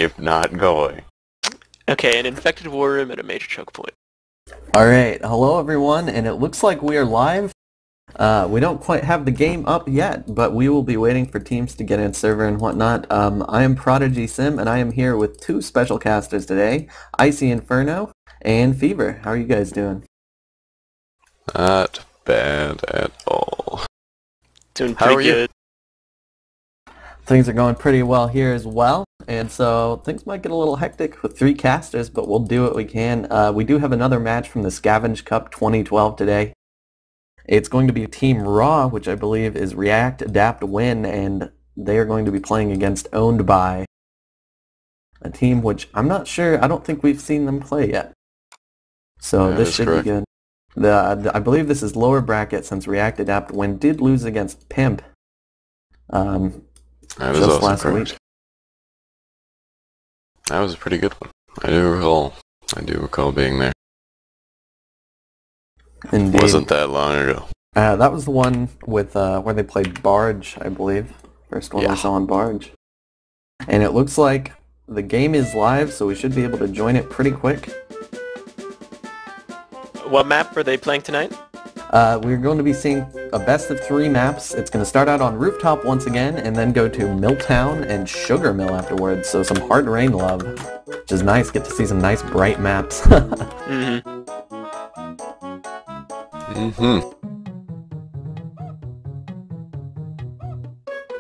Keep not going. Okay, an infected war room at a major choke point. Alright, hello everyone, and it looks like we are live. We don't quite have the game up yet, but we will be waiting for teams to get in server and whatnot. I am Prodigy Sim, and I am here with two special casters today, Icy Inferno and Fever. How are you guys doing? Not bad at all. Doing How are pretty you? good. Things are going pretty well here as well, and so things might get a little hectic with three casters, but we'll do what we can. We do have another match from the Scavenge Cup 2012 today. It's going to be Team Raw, which I believe is React, Adapt, Win, and they are going to be playing against Owned By, a team which I'm not sure, I don't think we've seen them play yet. So this should be good. I believe this is lower bracket since React, Adapt, Win did lose against Pimp. That is just also last correct. week. That was a pretty good one. I do recall being there. Indeed. Wasn't that long ago. That was the one with where they played Barge, I believe. First one Yeah. we saw on Barge. And it looks like the game is live, so we should be able to join it pretty quick. What map are they playing tonight? We're going to be seeing a best of three maps. It's going to start out on Rooftop once again, and then go to Milltown and Sugar Mill afterwards. So some hard rain love, which is nice. Get to see some nice bright maps.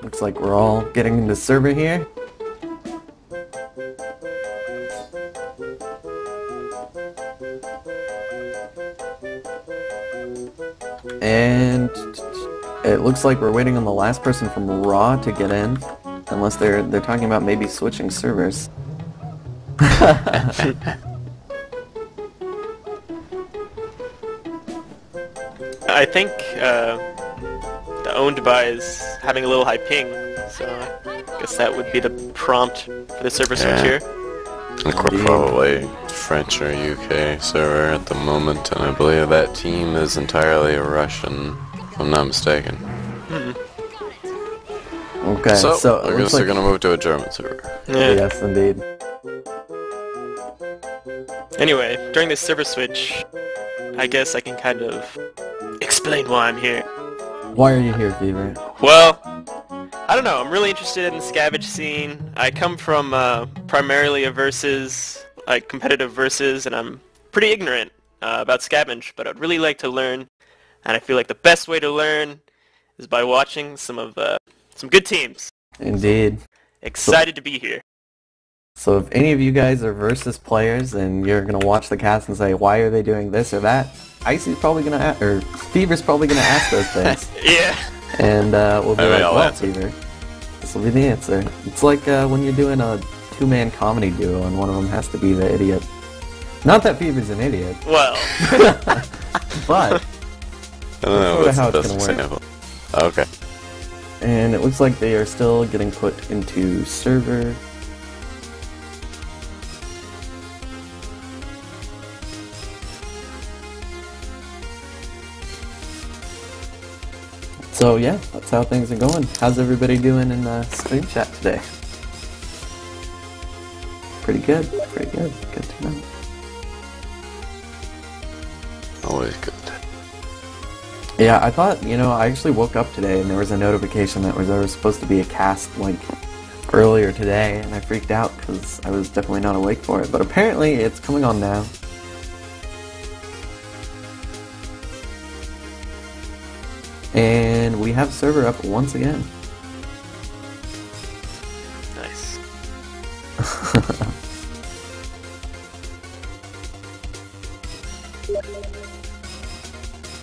Looks like we're all getting into server here. And it looks like we're waiting on the last person from Raw to get in, unless they're talking about maybe switching servers. I think the Owned By is having a little high ping, so I guess that would be the prompt for the server switch here. I think we're probably French or UK server at the moment, and I believe that team is entirely Russian, if I'm not mistaken. Okay, So so I it guess looks they're like, gonna move to a German server. Yeah. yes, indeed. Anyway, during this server switch, I guess I can kind of explain why I'm here. Why are you here, Fever? Well, I don't know, I'm really interested in the Scavenge scene. I come from primarily a versus, like competitive versus, and I'm pretty ignorant about Scavenge, but I'd really like to learn, and I feel like the best way to learn is by watching some good teams. Indeed. Excited to be here. So if any of you guys are versus players and you're gonna watch the cast and say, why are they doing this or that, Icy's probably gonna or Fever's probably gonna ask those things. Yeah. And we'll be I mean, like, I'll well, answer. Fever, this will be the answer. It's like when you're doing a two-man comedy duo and one of them has to be the idiot. Not that Fever's an idiot, Well, but I don't know Sort of what's how the it's best gonna work. example. Okay. and it looks like they are still getting put into server. So yeah, that's how things are going. How's everybody doing in stream chat today? Pretty good, pretty good. Good to know. Always good. Yeah, I thought, I actually woke up today and there was a notification that there was supposed to be a cast, like, earlier today, and I freaked out because I was definitely not awake for it, but apparently it's coming on now. And we have server up once again. nice.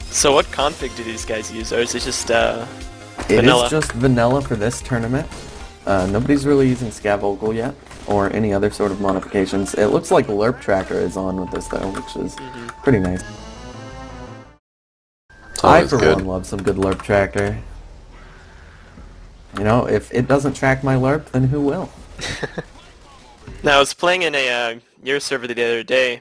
So what config do these guys use, or is it just It vanilla? is just vanilla for this tournament. Nobody's really using Scavenge yet, or any other sort of modifications. It looks like Lerp Tracker is on with this though, which is pretty nice. It's I, always for good. one, love some good Lerp Tracker. If it doesn't track my Lerp, then who will? Now, I was playing in a your server the other day,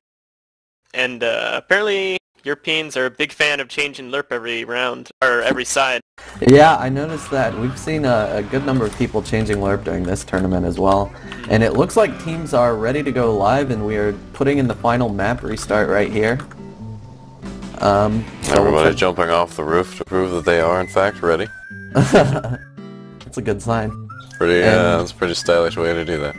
and apparently Europeans are a big fan of changing lerp every round, or every side. Yeah, I noticed that. We've seen a good number of people changing lerp during this tournament as well. And it looks like teams are ready to go live, and we are putting in the final map restart right here. Everybody jumping off the roof to prove that they are in fact ready. That's a good sign. That's a pretty stylish way to do that.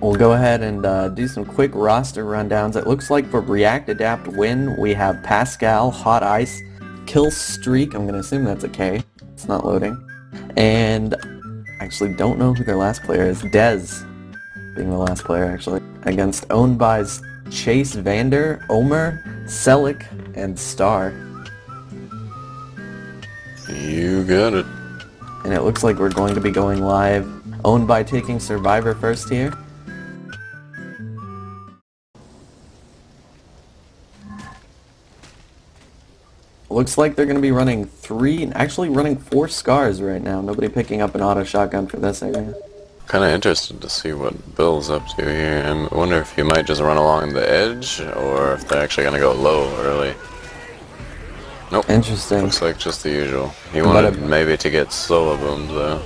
We'll go ahead and do some quick roster rundowns. It looks like for React, Adapt, Win, we have Pascal, Hot Ice, Kill Streak, I'm going to assume that's a K, it's not loading, and I actually don't know who their last player is, Dez being the last player actually, against Owned By's Chase, Vander, Omer, Selic, and Star. You got it. And it looks like we're going to be going live. Owned By taking Survivor first here. Looks like they're going to be running running 4 Scars right now. Nobody picking up an auto shotgun for this area. Kind of interested to see what Bill's up to here. I wonder if he might just run along the edge, or if they're actually going to go low early. Nope. Interesting. Looks like just the usual. He wanted maybe to get solo booms though.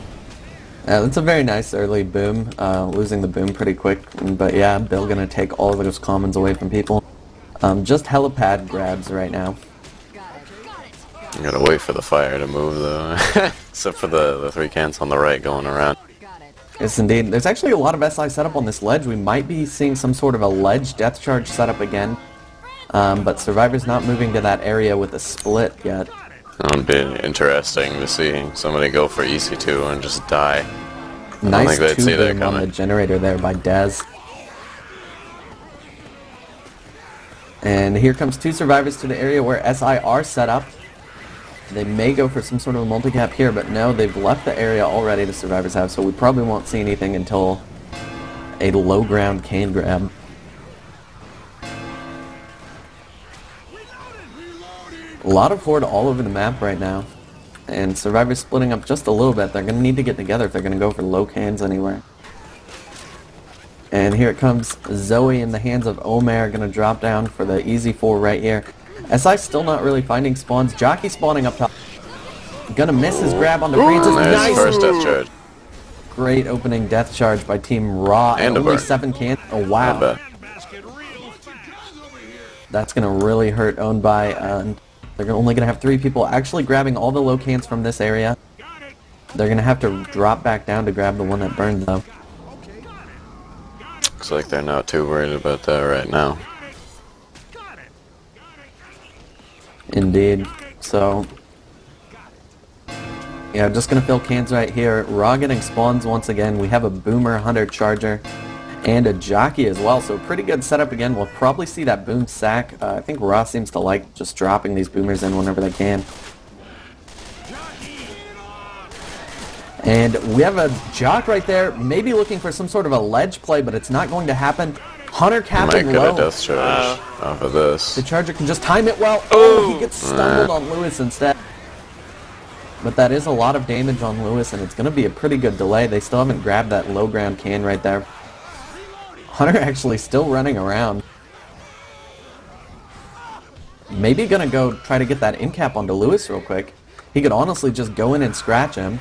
Yeah, that's a very nice early boom. Losing the boom pretty quick. But yeah, Bill going to take all of those commons away from people. Just helipad grabs right now. You gotta wait for the fire to move though. Except for the 3 cans on the right going around. Yes, indeed. There's actually a lot of SI setup on this ledge. We might be seeing some sort of a ledge death charge setup again. But Survivor's not moving to that area with a split yet. It would be interesting to see somebody go for EC2 and just die. Nice I think they'd see that two-boom on the coming. generator there by Dez. And here comes 2 Survivors to the area where SI are set up. They may go for some sort of a multi-cap here, but no, they've left the area already the Survivors have, so we probably won't see anything until a low ground can grab. A lot of Horde all over the map right now, and Survivors splitting up just a little bit. They're going to need to get together if they're going to go for low cans anywhere. And here it comes Zoe in the hands of Omer, going to drop down for the easy 4 right here. SI still not really finding spawns. Jockey spawning up top. Gonna miss his grab on the Francis. Nice! First death charge. Great opening death charge by Team Raw. And only burn. 7 cans. Oh wow. That's gonna really hurt Owned By. They're only gonna have 3 people actually grabbing all the low cans from this area. They're gonna have to drop back down to grab the one that burned though. Looks like they're not too worried about that right now. Indeed. So, yeah, just gonna fill cans right here. Raw getting spawns once again. We have a Boomer, Hunter, Charger, and a Jockey as well. So pretty good setup again. We'll probably see that boom sack. I think Raw seems to like just dropping these boomers in whenever they can. And we have a Jock right there, maybe looking for some sort of a ledge play, but it's not going to happen. Hunter capping Might get low. a death charge off of this. The Charger can just time it well. Oh, he gets stumbled on Lewis instead. But that is a lot of damage on Lewis, and it's going to be a pretty good delay. They still haven't grabbed that low ground can right there. Hunter actually still running around. Maybe going to go try to get that in cap onto Lewis real quick. He could honestly just go in and scratch him.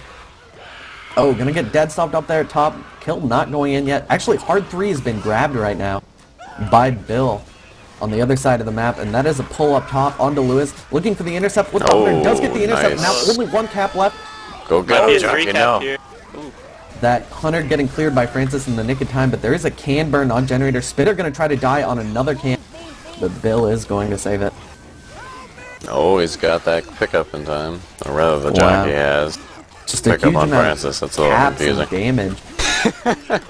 Oh, gonna get dead stopped up there at top. Kill not going in yet. Actually, hard 3 has been grabbed right now by Bill on the other side of the map, and that is a pull up top onto Lewis. Looking for the intercept with Hunter. Does get the intercept. Nice. Now only 1 cap left. Go get it, Jockey now. That Hunter getting cleared by Francis in the nick of time, but there is a can burn on generator. Spitter gonna try to die on another can, but Bill is going to save it. Oh, he's got that pickup in time. Or rather, the Jockey has. Just a Pick up huge on amount Francis, of that's a little caps and confusing. damage.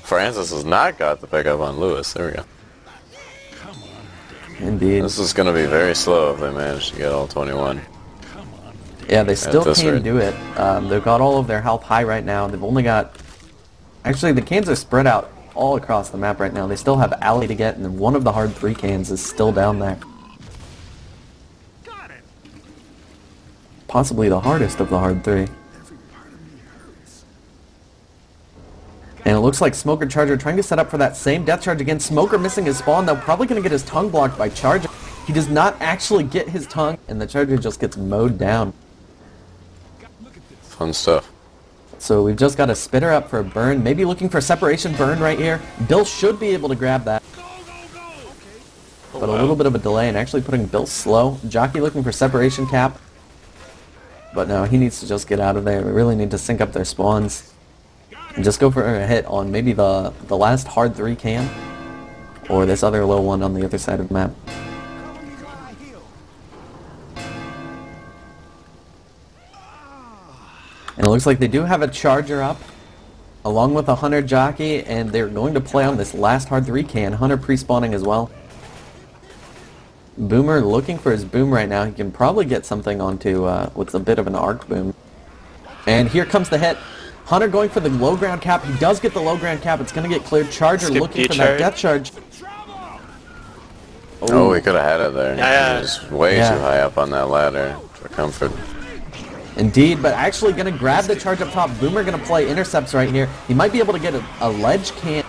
Francis has not got the pickup on Lewis. There we go. Indeed. This is going to be very slow if they manage to get all 21. Yeah, they still this can rate. do it. They've got all of their health high right now. They've only got... Actually, the cans are spread out all across the map right now. They still have alley to get, and then one of the hard 3 cans is still down there. Possibly the hardest of the hard 3. And it looks like Smoker Charger trying to set up for that same death charge again. Smoker missing his spawn, though, probably going to get his tongue blocked by Charger. He does not actually get his tongue, and the Charger just gets mowed down. Fun stuff. So we've just got a Spitter up for a burn, maybe looking for a separation burn right here. Bill should be able to grab that. But a little bit of a delay and actually putting Bill slow. Jockey looking for separation cap. But no, he needs to just get out of there. We really need to sync up their spawns. And just go for a hit on maybe the last hard 3 can. Or this other low one on the other side of the map. And it looks like they do have a Charger up, along with a Hunter Jockey, and they're going to play on this last hard 3 can. Hunter pre-spawning as well. Boomer looking for his boom right now. He can probably get something onto with a bit of an arc boom. And here comes the hit. Hunter going for the low ground cap. He does get the low ground cap. It's going to get cleared. Charger looking for that death charge. Oh, we could have had it there. Yeah. He was way too high up on that ladder for comfort. Indeed, but actually going to grab the charge up top. Boomer going to play intercepts right here. He might be able to get a ledge can.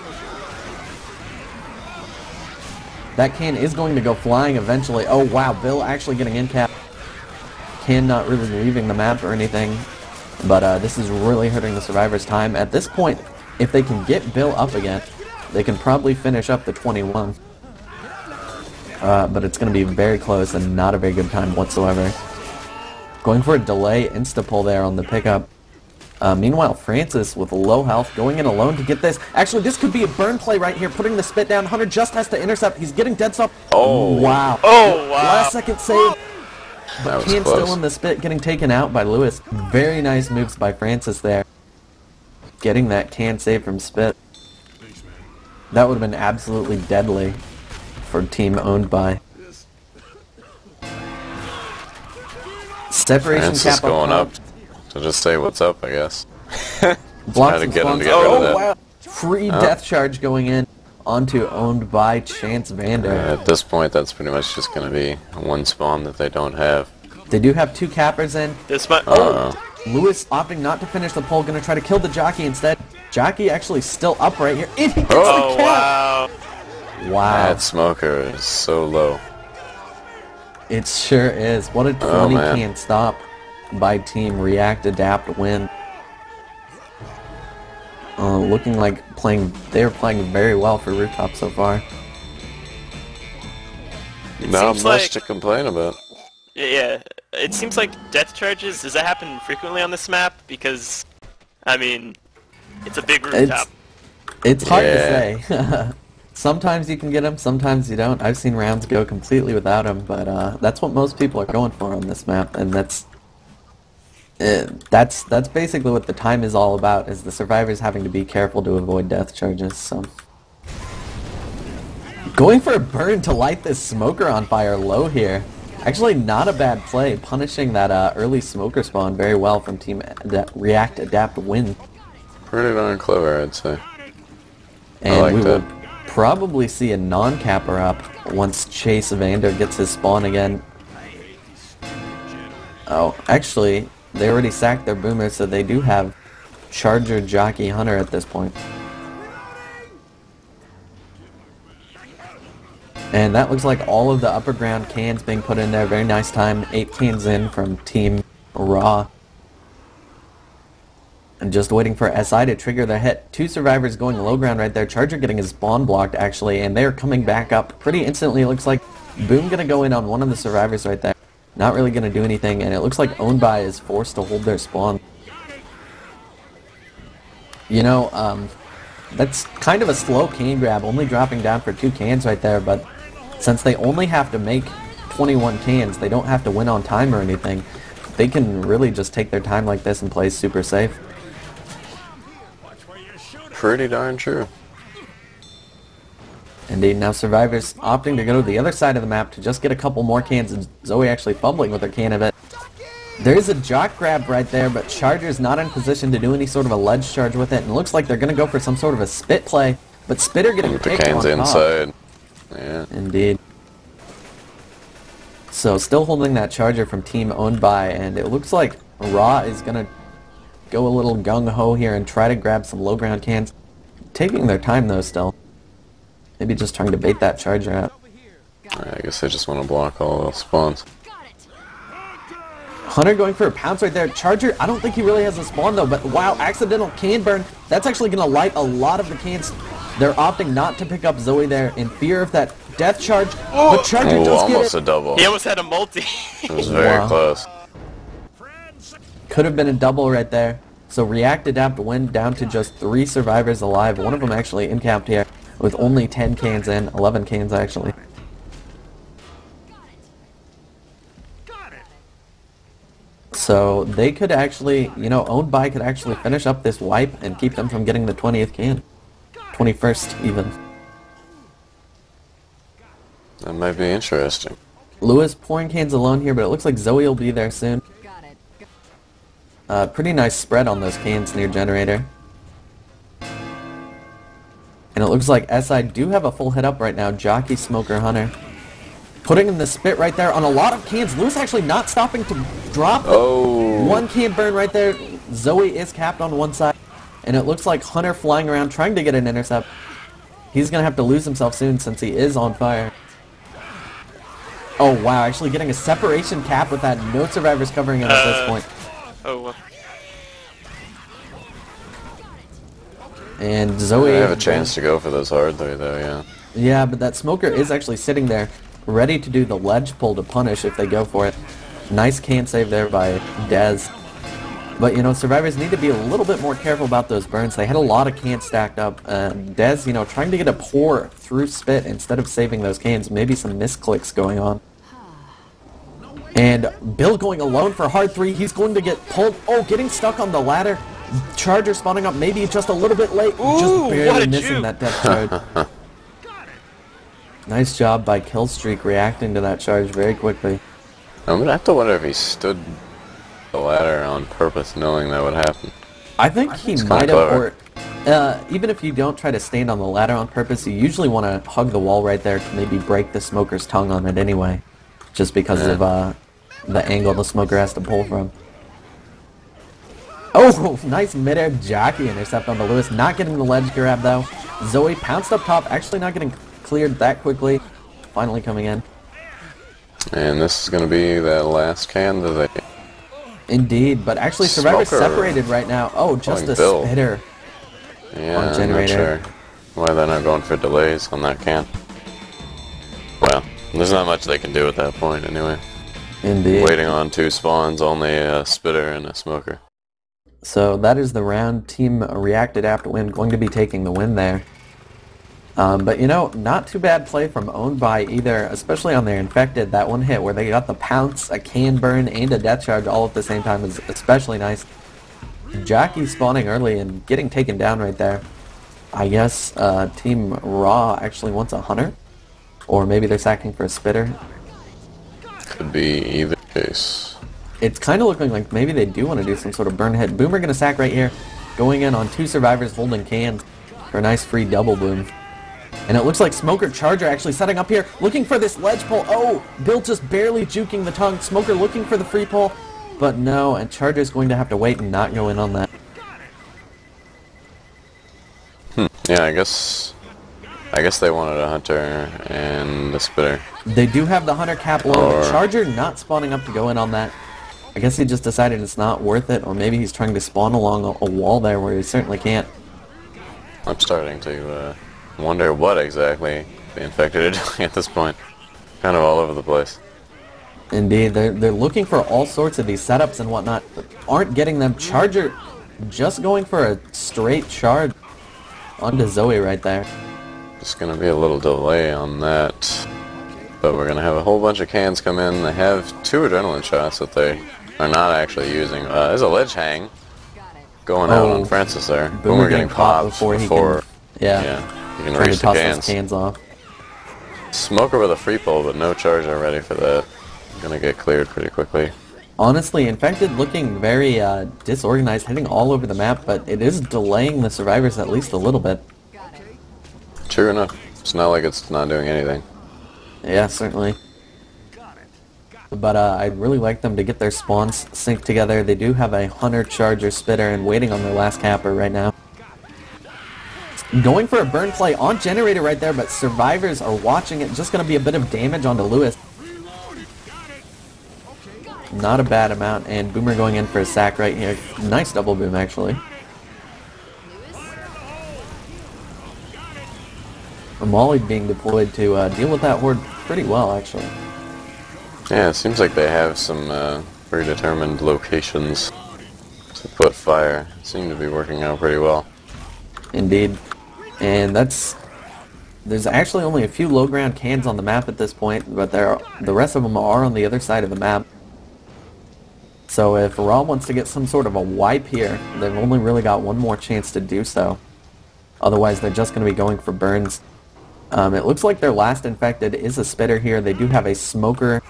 That can is going to go flying eventually. Oh wow, Bill actually getting in cap. Can not really leaving the map or anything. But this is really hurting the survivors' time. At this point, if they can get Bill up again, they can probably finish up the 21. But it's going to be very close and not a very good time whatsoever. Going for a delay insta-pull there on the pickup. Meanwhile, Francis with low health going in alone to get this. Actually, this could be a burn play right here, putting the spit down. Hunter just has to intercept. He's getting dead stop. Oh. Wow. Oh, wow. Last second save. But That was close. still in the spit, getting taken out by Lewis. Very nice moves by Francis there. Getting that can save from spit. That would have been absolutely deadly for team owned by. Separation Francis cap going top. up to just say what's up, I guess. Blocks to and get him to spawns. get rid of Oh that. wow! Free death charge going in onto owned by Chance Vander. At this point, that's pretty much just going to be one spawn that they don't have. They do have 2 cappers in. This might. Lewis opting not to finish the pull, gonna try to kill the Jockey instead. Jockey actually still up right here. And he gets Oh, the cap! wow. Wow. That smoker is so low. It sure is. What a 20 can stop by team React, Adapt, Win. Looking like they're playing very well for Rooftop so far. Not seems much like- to complain about. Yeah, it seems like death charges, does that happen frequently on this map? Because, I mean, it's a big rooftop. It's hard to Yeah. say. Sometimes you can get them, sometimes you don't. I've seen rounds go completely without them, but that's what most people are going for on this map, and that's basically what the time is all about, is the survivors having to be careful to avoid death charges. So, going for a burn to light this smoker on fire low here. Actually, not a bad play, punishing that early smoker spawn very well from Team React, Adapt, Win. Pretty darn clever, I'd say. And like we that. will probably see a non-capper up once Chase Vander gets his spawn again. Oh, actually, they already sacked their boomer, so they do have Charger, Jockey, Hunter at this point. And that looks like all of the upper ground cans being put in there. Very nice time. 8 cans in from Team Raw. And just waiting for SI to trigger the hit. 2 survivors going low ground right there. Charger getting his spawn blocked, actually, and they're coming back up pretty instantly. It looks like Boom gonna go in on one of the survivors right there. Not really gonna do anything, and it looks like Owned By is forced to hold their spawn. You know, that's kind of a slow can grab, only dropping down for 2 cans right there, but since they only have to make 21 cans, they don't have to win on time or anything. They can really just take their time like this and play super safe. Pretty darn true. Indeed, now survivors opting to go to the other side of the map to just get a couple more cans, and Zoe actually fumbling with her can of it. There's a jock grab right there, but Charger's not in position to do any sort of a ledge charge with it, and it looks like they're going to go for some sort of a spit play, but Spitter getting With the taken cans on top. inside. Yeah. Indeed. So still holding that Charger from Team Owned By, and it looks like Raw is going to go a little gung-ho here and try to grab some low ground cans. taking their time though still. Maybe just trying to bait that charger out. I guess they just want to block all those spawns. Hunter going for a pounce right there. Charger, I don't think he really has a spawn though, but wow, accidental can burn. That's actually going to light a lot of the cans. They're opting not to pick up Zoe there in fear of that death charge. But Charger does almost get it. a double. He almost had a multi. It was very close. Could have been a double right there. So React Adapt went down to just 3 survivors alive. One of them actually encamped here with only 10 cans in, 11 cans actually. So they could actually, you know, Owned By could actually finish up this wipe and keep them from getting the 20th can. 21st even. That might be interesting. Lewis pouring cans alone here, but it looks like Zoe will be there soon. Pretty nice spread on those cans near generator. And it looks like SI do have a full hit up right now. Jockey, Smoker, Hunter. Putting in the spit right there on a lot of cans. Lewis actually not stopping to drop. Oh. 1 can burn right there. Zoe is capped on one side. And it looks like Hunter flying around trying to get an intercept. He's going to have to lose himself soon since he is on fire. Oh wow, actually getting a separation cap with that. No survivors covering him at this point. Oh. And Zoe... I have a chance to go for this hard 3 though, yeah. Yeah, but that Smoker is actually sitting there, ready to do the ledge pull to punish if they go for it. Nice can save there by Dez. But, you know, survivors need to be a little bit more careful about those burns. They had a lot of cans stacked up. Dez, you know, trying to get a pour through spit instead of saving those cans. Maybe some misclicks going on. And Bill going alone for hard 3. He's going to get pulled. Oh, getting stuck on the ladder. Charger spawning up maybe just a little bit late. Ooh, just barely what a missing juke. that death charge. Nice job by Killstreak reacting to that charge very quickly. I'm gonna have to wonder if he stood the ladder on purpose knowing that would happen. I think he it's might kinda have, or even if you don't try to stand on the ladder on purpose, you usually want to hug the wall right there to maybe break the Smoker's tongue on it anyway. Just because of the angle the Smoker has to pull from. Oh, nice mid-air jockey intercept on the Lewis. Not getting the ledge grab though. Zoe pounced up top, actually not getting cleared that quickly. Finally coming in. And this is gonna be that last can that they... Indeed, but actually survivors Smoker separated right now. Oh, just a Bill. spitter Yeah, on I'm generator. not sure why they're not going for delays on that can. Well, there's not much they can do at that point anyway. Indeed. Waiting on 2 spawns, only a spitter and a smoker. So that is the round. Team React Adapt win, going to be taking the win there. But you know, not too bad play from Owned By either, especially on their Infected. That one hit where they got the pounce, a can burn, and a death charge all at the same time is especially nice. Jockey spawning early and getting taken down right there. I guess Team Raw actually wants a Hunter, or maybe they're sacking for a spitter. Could be either case. It's kind of looking like maybe they do want to do some sort of burn hit. Boomer gonna sack right here, going in on 2 survivors holding cans for a nice free double boom. And it looks like Smoker Charger actually setting up here, looking for this ledge pull. Oh, Bill just barely juking the tongue. Smoker looking for the free pull, but no, and Charger's going to have to wait and not go in on that. Yeah, I guess they wanted a Hunter and a spitter. They do have the Hunter cap low, Or- but Charger not spawning up to go in on that. I guess he just decided it's not worth it, or maybe he's trying to spawn along a wall there where he certainly can't. I'm starting to wonder what exactly the Infected are doing at this point. Kind of all over the place. Indeed, they're looking for all sorts of these setups and whatnot, but aren't getting them. Charger just going for a straight charge onto Zoe right there. Just gonna be a little delay on that. But we're gonna have a whole bunch of cans come in. They have 2 adrenaline shots that they are not actually using. There's a ledge hang going out on Francis there. Boomer Boomer getting caught popped before he before can, yeah, you can trying to reach the toss those cans. cans off. Smoker with a free pull, but no charger ready for that. Gonna get cleared pretty quickly. Honestly, Infected looking very disorganized, hitting all over the map, but it is delaying the survivors at least a little bit. True enough. It's not like it's not doing anything. Yeah, certainly. But I'd really like them to get their spawns synced together. They do have a Hunter, Charger, Spitter, and waiting on their last capper right now. Going for a burn play on Generator right there, but Survivors are watching it. Just going to be a bit of damage onto Lewis. Not a bad amount, and Boomer going in for a sack right here. Nice double boom, actually. A Molly being deployed to deal with that horde pretty well, actually. Yeah, it seems like they have some predetermined locations to put fire. Seem to be working out pretty well. Indeed. And there's actually only a few low ground cans on the map at this point, but the rest of them are on the other side of the map. So if Raw wants to get some sort of a wipe here, they've only really got one more chance to do so. Otherwise, they're just going to be going for burns. It looks like their last infected is a spitter here. They do have a Smoker,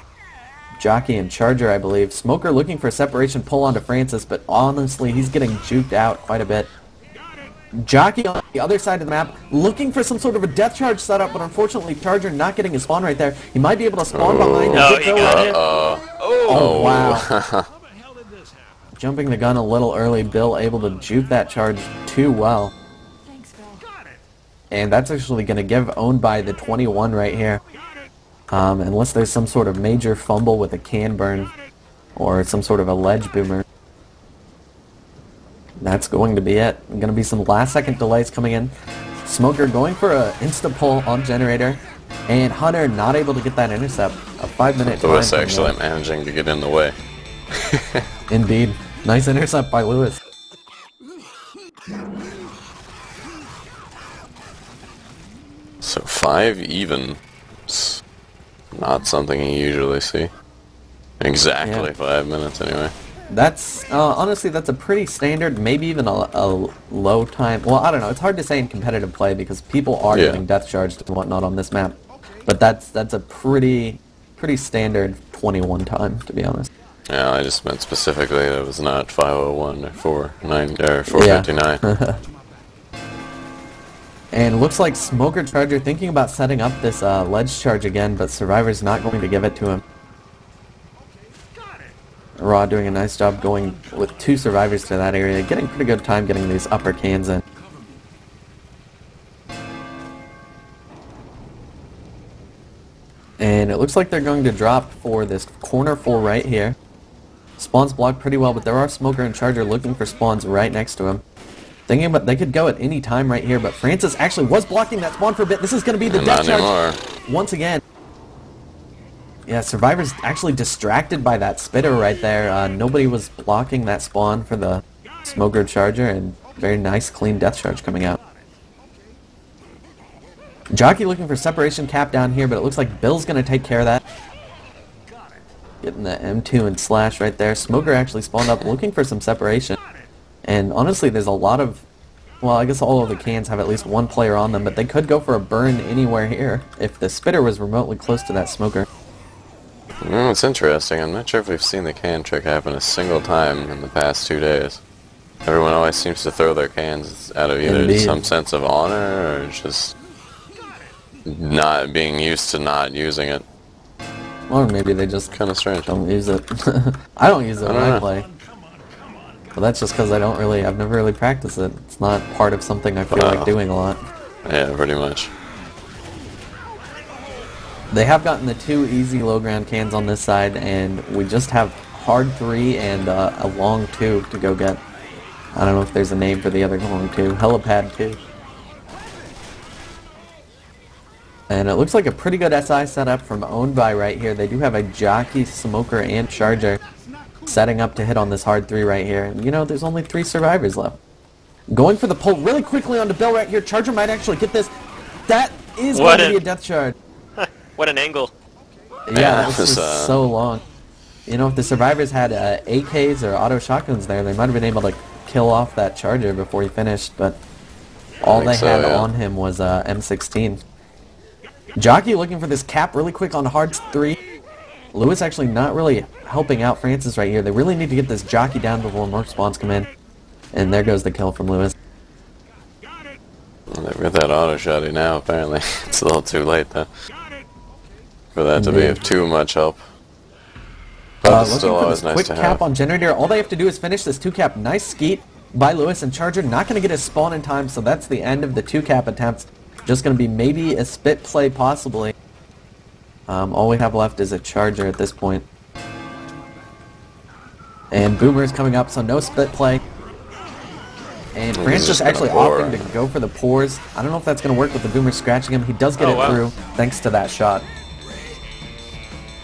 Jockey, and Charger, I believe. Smoker looking for a separation pull onto Francis, but honestly, he's getting juked out quite a bit. Jockey on the other side of the map, looking for some sort of a death charge setup, but unfortunately Charger not getting his spawn right there. He might be able to spawn behind him. No, he got it. Oh, wow. Jumping the gun a little early, Bill able to juke that charge too well. And that's actually going to give Owned by the 21 right here. Unless there's some sort of major fumble with a can burn or some sort of a ledge boomer. That's going to be it. Going to be some last second delays coming in. Smoker going for an insta pull on Generator. And Hunter not able to get that intercept. A 5-minute time. Lewis actually managing to get in the way. Indeed. Nice intercept by Lewis. So 5 even. It's not something you usually see. Exactly 5 minutes anyway. That's, honestly, that's a pretty standard, maybe even a low time. Well, I don't know. It's hard to say in competitive play because people are getting death charged and whatnot on this map. But that's a pretty standard 21 time, to be honest. Yeah, I just meant specifically that it was not 501 or 459. Yeah. And looks like Smoker Charger thinking about setting up this ledge charge again, but Survivor's not going to give it to him. Raw doing a nice job going with 2 Survivors to that area, getting pretty good time getting these upper cans in. And it looks like they're going to drop for this corner 4 right here. Spawns blocked pretty well, but there are Smoker and Charger looking for spawns right next to him. Thinking about they could go at any time right here, but Francis actually was blocking that spawn for a bit. This is going to be the death charge once again. Yeah, Survivor's actually distracted by that spitter right there. Nobody was blocking that spawn for the Smoker Charger, and very nice clean death charge coming out. Jockey looking for separation cap down here, but it looks like Bill's going to take care of that. Getting the M2 and slash right there. Smoker actually spawned up looking for some separation. And honestly, there's a lot of... Well, I guess all of the cans have at least one player on them, but they could go for a burn anywhere here if the spitter was remotely close to that Smoker. It's interesting. I'm not sure if we've seen the can trick happen a single time in the past 2 days. Everyone always seems to throw their cans out of either some sense of honor or just not being used to not using it. Or maybe they just kind of strange. Don't use it. I don't use it when I play. But that's just because I've never really practiced it. It's not part of something I feel like doing a lot. Yeah, pretty much. They have gotten the 2 easy low ground cans on this side, and we just have hard 3 and a long 2 to go get. I don't know if there's a name for the other long 2. Helipad 2. And it looks like a pretty good SI setup from Owned By right here. They do have a Jockey, Smoker, and Charger setting up to hit on this hard 3 right here. And you know, there's only 3 Survivors left. Going for the pull really quickly onto Bill right here. Charger might actually get this. That is going to be a death charge. What an angle. Yeah, this is so long. You know, if the Survivors had AKs or auto shotguns there, they might have been able to kill off that Charger before he finished, but all they had on him was M16. Jockey looking for this cap really quick on hard 3. Lewis actually not really helping out Francis right here. They really need to get this Jockey down before more spawns come in. And there goes the kill from Lewis. Well, they've got that auto shotty now, apparently. It's a little too late, though, for that to be of too much help. But it's still always nice to have. Quick cap on Generator. All they have to do is finish this 2 cap. Nice skeet. by Lewis, and Charger not going to get his spawn in time, so that's the end of the 2-cap attempts. Just going to be maybe a spit play, possibly. All we have left is a Charger at this point. And Boomer is coming up, so no spit play. And Francis actually opting to go for the pours. I don't know if that's going to work with the Boomer scratching him. He does get it through, thanks to that shot.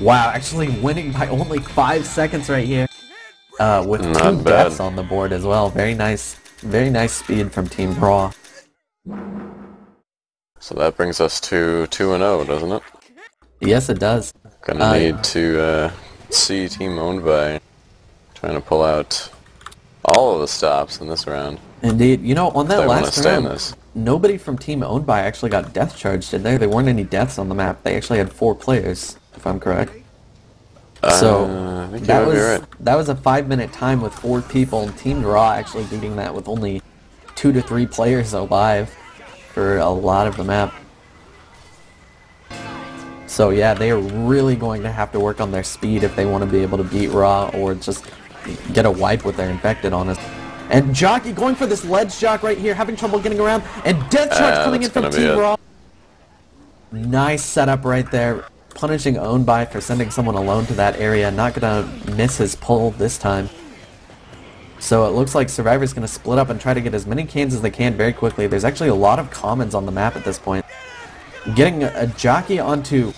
Wow, actually winning by only 5 seconds right here. With 2 deaths on the board as well. Very nice speed from Team Raw. So that brings us to 2-0, doesn't it? Yes, it does. Gonna need to see Team Owned By trying to pull out all of the stops in this round. Indeed. You know, on that last round, nobody from Team Owned By actually got death charged, did they? There weren't any deaths on the map. They actually had 4 players, if I'm correct. So that was a 5-minute time with 4 people, and Team Raw actually beating that with only 2 to 3 players alive for a lot of the map. So yeah, they are really going to have to work on their speed if they want to be able to beat Raw or just get a wipe with their infected on us. And Jockey going for this ledge jock right here, having trouble getting around, and death charge coming in from Team Raw. Nice setup right there. Punishing Owned By for sending someone alone to that area. Not gonna miss his pull this time. So it looks like Survivor's gonna split up and try to get as many cans as they can very quickly. There's actually a lot of commons on the map at this point. Getting a Jockey onto...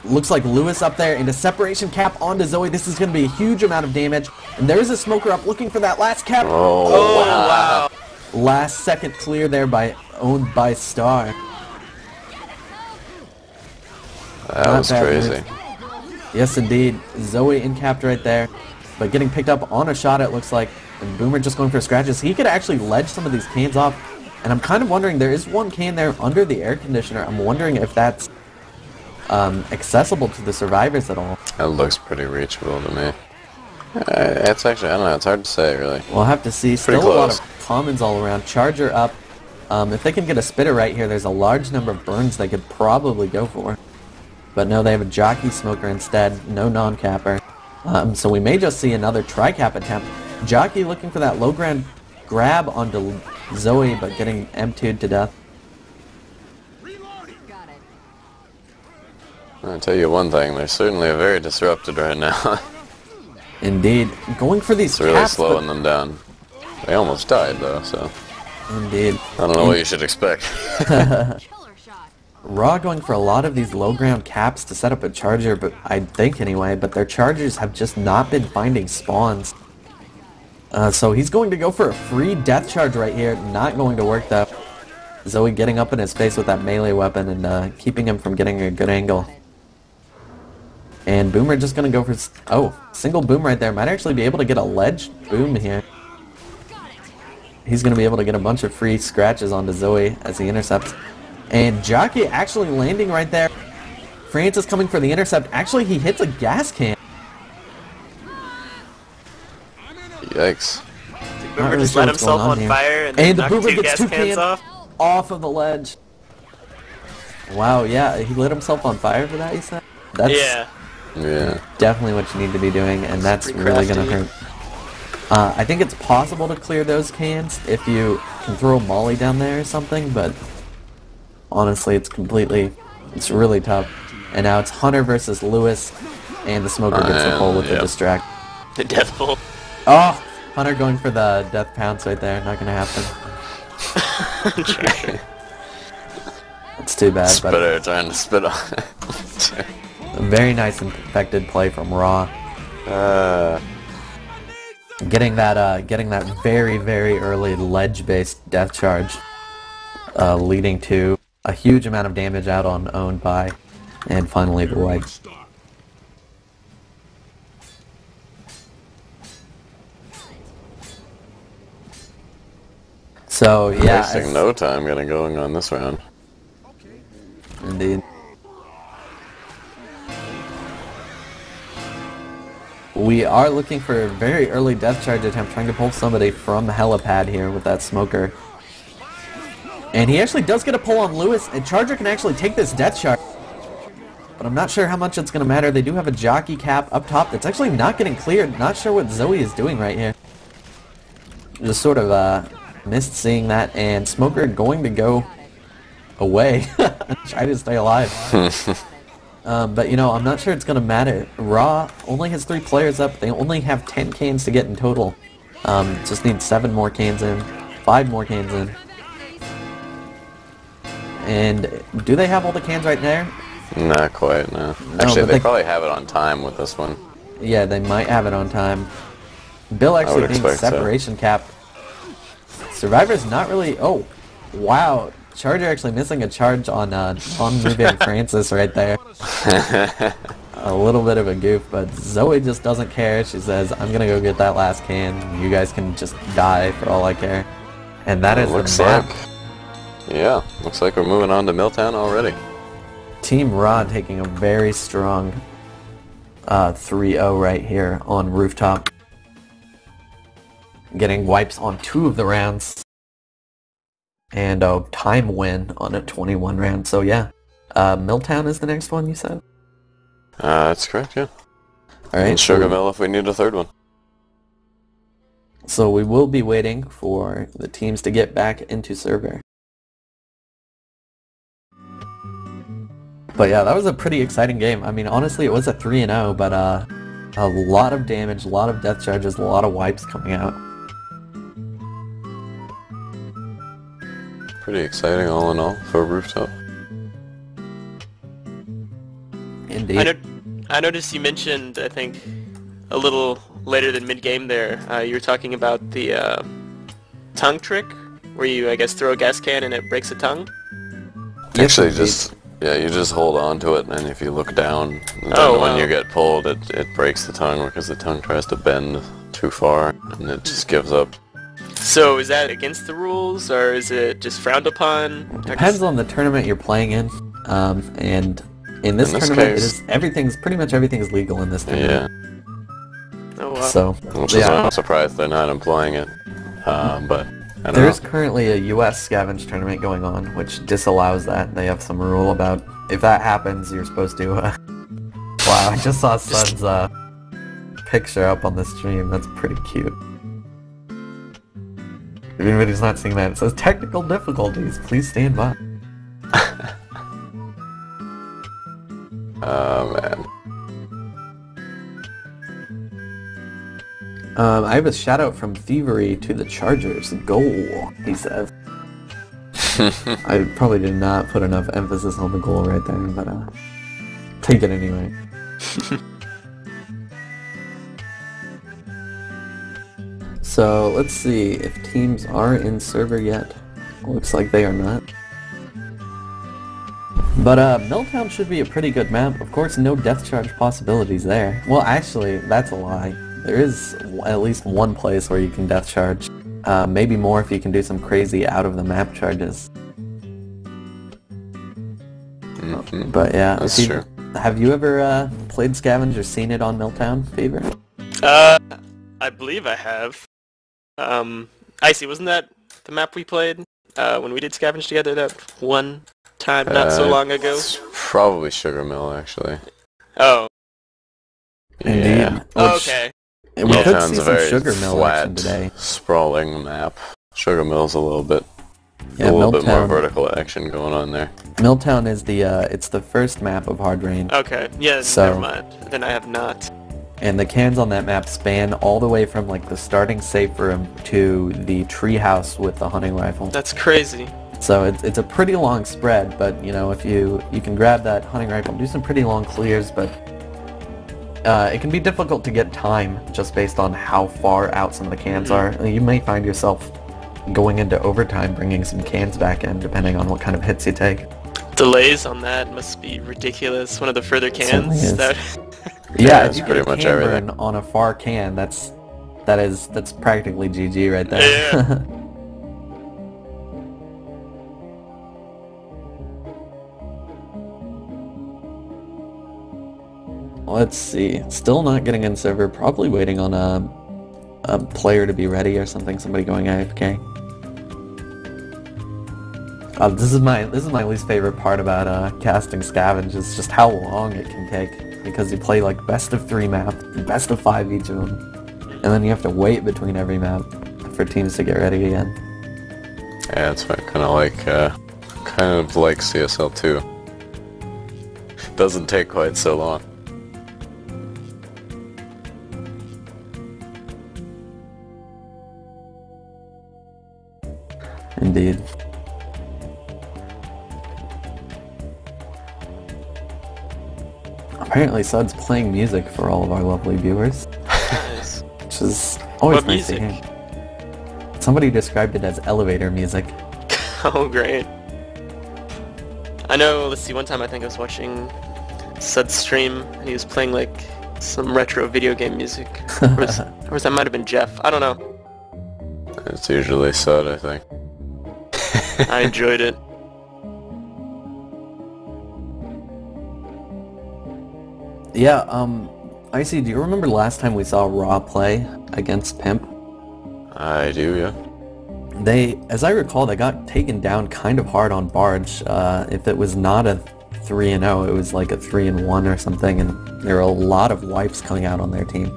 Looks like Lewis up there, and a separation cap onto Zoe. This is gonna be a huge amount of damage. And there is a smoker up looking for that last cap. Oh wow. Last second clear there by Owned By Star. That was crazy. Yes, indeed. Zoe incapped right there, but getting picked up on a shot, it looks like. And Boomer just going for scratches. He could actually ledge some of these cans off. And I'm kind of wondering, there is one can there under the air conditioner. I'm wondering if that's accessible to the survivors at all. That looks pretty reachable to me. It's actually, I don't know, it's hard to say, really. We'll have to see. Still a lot of commons all around. Charger up. If they can get a spitter right here, there's a large number of burns they could probably go for. But no, they have a Jockey Smoker instead, no non-capper. So we may just see another tri-cap attempt. Jockey looking for that low ground grab onto Zoe, but getting M2'd to death. I'll tell you one thing, they're certainly very disrupted right now. Indeed. Going for these caps, really slowing them down. They almost died though, so... Indeed. I don't know what you should expect. Raw going for a lot of these low ground caps to set up a charger, but I think anyway, but their chargers have just not been finding spawns. So he's going to go for a free death charge right here, not going to work though. Zoe getting up in his face with that melee weapon and keeping him from getting a good angle. And Boomer just going to go for... Oh, single boom right there. Might actually be able to get a ledge boom here. He's going to be able to get a bunch of free scratches onto Zoe as he intercepts. And Jockey actually landing right there. Francis coming for the intercept. Actually, he hits a gas can. Yikes. Boomer just let himself on fire and then the Boomer gets 2 cans off of the ledge. Wow, yeah, he lit himself on fire for that, you said? That's definitely what you need to be doing, and that's really going to hurt. I think it's possible to clear those cans if you can throw Molly down there or something, but honestly, it's really tough. And now it's Hunter versus Lewis, and the Smoker gets the pull with the distract. The death pull. Oh! Hunter going for the death pounce right there, not gonna happen. It's too bad. Spitter trying to spit on it. A very nice infected play from Raw. Getting that very, very early ledge-based death charge, leading to a huge amount of damage out on Owned By, and finally the wipe. So yeah, wasting no time getting going on this round. Indeed. We are looking for a very early death charge attempt, trying to pull somebody from the helipad here with that Smoker. And he actually does get a pull on Lewis, and Charger can actually take this death charge. But I'm not sure how much it's going to matter. They do have a Jockey cap up top that's actually not getting cleared. Not sure what Zoe is doing right here. just sort of missed seeing that, and Smoker going to go away, try to stay alive. But you know, I'm not sure it's gonna matter. Raw only has 3 players up. They only have 10 cans to get in total. Just need 7 more cans in, 5 more cans in. And do they have all the cans right there? Not quite, no. Actually, they probably have it on time with this one. Yeah, they might have it on time. Bill actually being separation cap. Survivor's not really... Oh, wow. Charger actually missing a charge on moving Francis right there. A little bit of a goof, but Zoe just doesn't care. She says, I'm gonna go get that last can. You guys can just die for all I care. And that is the map. Yeah, looks like we're moving on to Milltown already. Team Rod taking a very strong 3-0 right here on Rooftop. Getting wipes on 2 of the rounds. And a time win on a 21 round. So yeah, Milltown is the next one you said? That's correct, yeah. Alright. And Sugar Mill if we need a 3rd one. So we will be waiting for the teams to get back into server. But yeah, that was a pretty exciting game. I mean, honestly, it was a 3-0, but a lot of damage, a lot of death charges, a lot of wipes coming out. Pretty exciting all in all for Rooftop. Indeed. I noticed you mentioned, I think, a little later than mid-game there, you were talking about the tongue trick, where you, I guess, throw a gas can and it breaks a tongue? Actually, yeah, you just hold on to it, and if you look down, then when you get pulled, it breaks the tongue because the tongue tries to bend too far, and it just gives up. So is that against the rules, or is it just frowned upon? Depends on the tournament you're playing in, and in this tournament, pretty much everything is legal in this tournament. Yeah. Oh wow. So, I'm surprised they're not employing it, but I don't There's know. currently a US Scavenge tournament going on, which disallows that. They have some rule about if that happens, you're supposed to. Wow, I just saw Sun's picture up on the stream. That's pretty cute. If anybody's not seeing that, it says technical difficulties. Please stand by. Oh man. I have a shout out from Thievery to the Chargers. Goal, he says. I probably did not put enough emphasis on the goal right there, but take it anyway. So let's see if teams are in server yet. Looks like they are not. But Milltown should be a pretty good map. Of course, no death charge possibilities there. Well, actually, that's a lie. There is at least one place where you can death charge. Maybe more if you can do some crazy out-of-the-map charges. But yeah, that's true. Have you ever played Scavenge or seen it on Milltown, Fever? I believe I have. Icy, wasn't that the map we played when we did Scavenge together that one time not so long ago? It's probably Sugar Mill, actually. Oh. Yeah. Oh, okay. We could see Milltown's a some very Sugar Mill action flat, today. sprawling map. Sugar Mill's a little bit Yeah, bit more vertical action going on there. Milltown is it's the first map of Hard Rain. Okay, yeah, So- never mind. Then I have not. And the cans on that map span all the way from like the starting safe room to the treehouse with the hunting rifle. That's crazy. So it's a pretty long spread, but you know, if you can grab that hunting rifle and do some pretty long clears, but it can be difficult to get time just based on how far out some of the cans are. You may find yourself going into overtime bringing some cans back in depending on what kind of hits you take. Delays on that must be ridiculous. One of the further cans. Yeah, it's if you pretty get a much can everything. burn on a far can, that's practically GG right there. Yeah. Let's see. Still not getting in server. Probably waiting on a player to be ready or something. Somebody going AFK. This is my least favorite part about casting Scavenge is just how long it can take, because you play like best of 3 maps, best of 5 each of them, and then you have to wait between every map. I for teams to get ready again. Yeah, it's kind of like CSL 2. Doesn't take quite so long. Indeed. Apparently Sud's playing music for all of our lovely viewers. Nice. Which is always What nice music? to hear. Somebody described it as elevator music. Oh, great. I know, let's see, one time I think I was watching Sud's stream, and he was playing, like, some retro video game music. Or that might have been Jeff. I don't know. It's usually Sud, I think. I enjoyed it. Yeah, Icy, do you remember last time we saw Raw play against Pimp? I do, yeah. As I recall, they got taken down kind of hard on Barge. If it was not a 3-0, it was like a 3-1 or something, and there were a lot of wipes coming out on their team.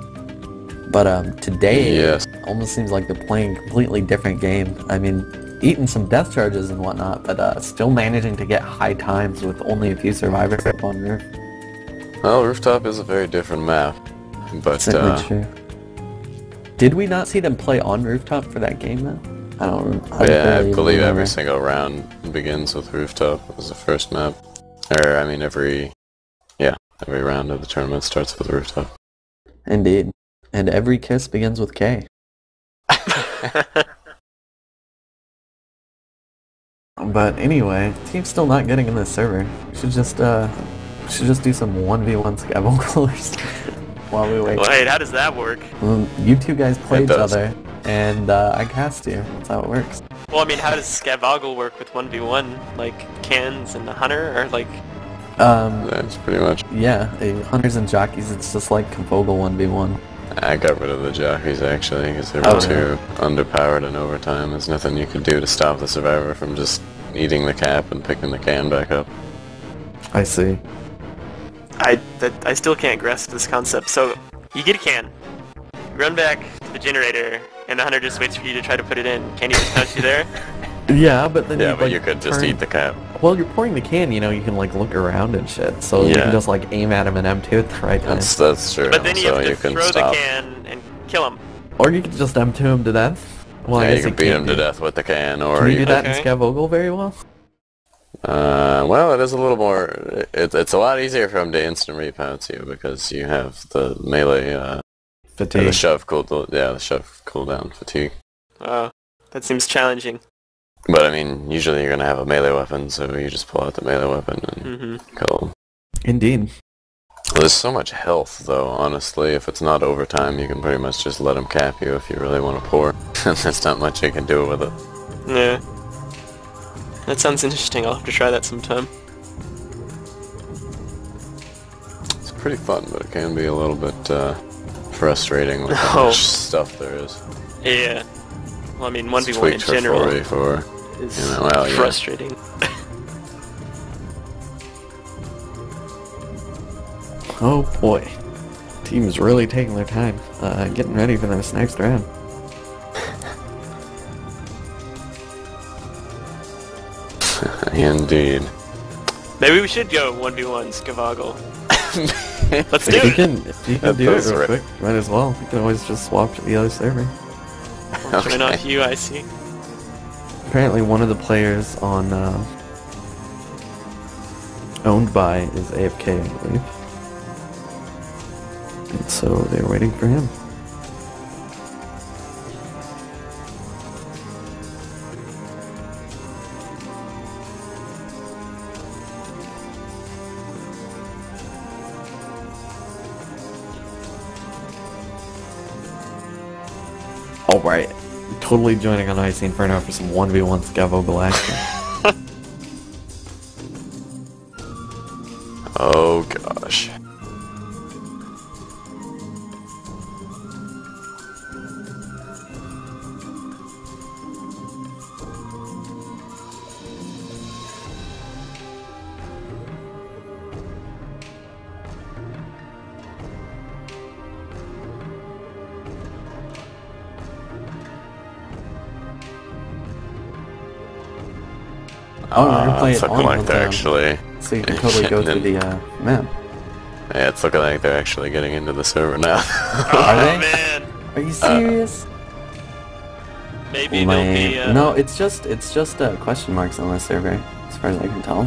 But today, Yes. it almost seems like they're playing a completely different game. I mean, eating some death charges and whatnot, but still managing to get high times with only a few survivors up on roof. Well, Rooftop is a very different map, but Certainly true. Did we not see them play on Rooftop for that game though? I don't remember. yeah, I believe every single round begins with Rooftop as the first map. Or, I mean, every round of the tournament starts with Rooftop. Indeed. And every kiss begins with K. But anyway, team's still not getting in this server. We should just do some 1v1 scavengers while we wait. Wait, how does that work? Well, you two guys play It each does. other, and I cast you. That's how it works. Well, I mean, how does Scavoggle work with 1v1? Like, cans and the hunter? Or, like... That's pretty much. Yeah, hunters and jockeys, it's just like Vogel 1v1. I got rid of the jockeys, actually, because they were Oh, too underpowered in overtime. There's nothing you could do to stop the survivor from just eating the cap and picking the can back up. I see. I still can't grasp this concept. So, you get a can, run back to the generator, and the hunter just waits for you to try to put it in. Can he just punch you there? Yeah, but then Yeah, you, but like, you could just eat the cap. Well, you're pouring the can, you know, you can like look around and shit, so you Yeah. can just like aim at him and M2 at the right time. That's true. But then you so have to you can throw stop. the can and kill him. Or you can just M2 him to death. Well, I Yeah, guess you can beat him to do. death with the can, or Can you do you that Okay. in Scavoggle very well? well, it is a little more. It's a lot easier for him to instant repounce you because you have the melee, Fatigue. the shove cooldown. Yeah, the shove cooldown fatigue. That seems challenging. But I mean, usually you're gonna have a melee weapon, so you just pull out the melee weapon and Mm-hmm. kill him. Indeed. There's so much health, though. Honestly, if it's not overtime, you can pretty much just let him cap you if you really want to pour. There's not much you can do with it. Yeah. That sounds interesting. I'll have to try that sometime. It's pretty fun, but it can be a little bit frustrating with how Oh. much stuff there is. Yeah. Well, I mean, It's 1v1 in tweaked for general 4v4. is you know, well, yeah. frustrating. Oh boy. Team is really taking their time, getting ready for this next round. Indeed. Maybe we should go 1v1 Scavoggle. Let's do If you it! can do it That's real right. quick, might as well. You can always just swap to the other server. I'll turn Okay. off you, I see. Apparently one of the players on owned by is AFK, I believe. And so they're waiting for him. Alright, totally joining on Icy Inferno for some 1v1 Scavoggle action. Oh gosh. Oh, we're gonna play it's it looking on like they're Milltown, actually... so you can totally go through the map. Yeah, it's looking like they're actually getting into the server now. Are they? Man. Are you serious? Maybe they'll be... No, it's just question marks on this server, as far as I can tell.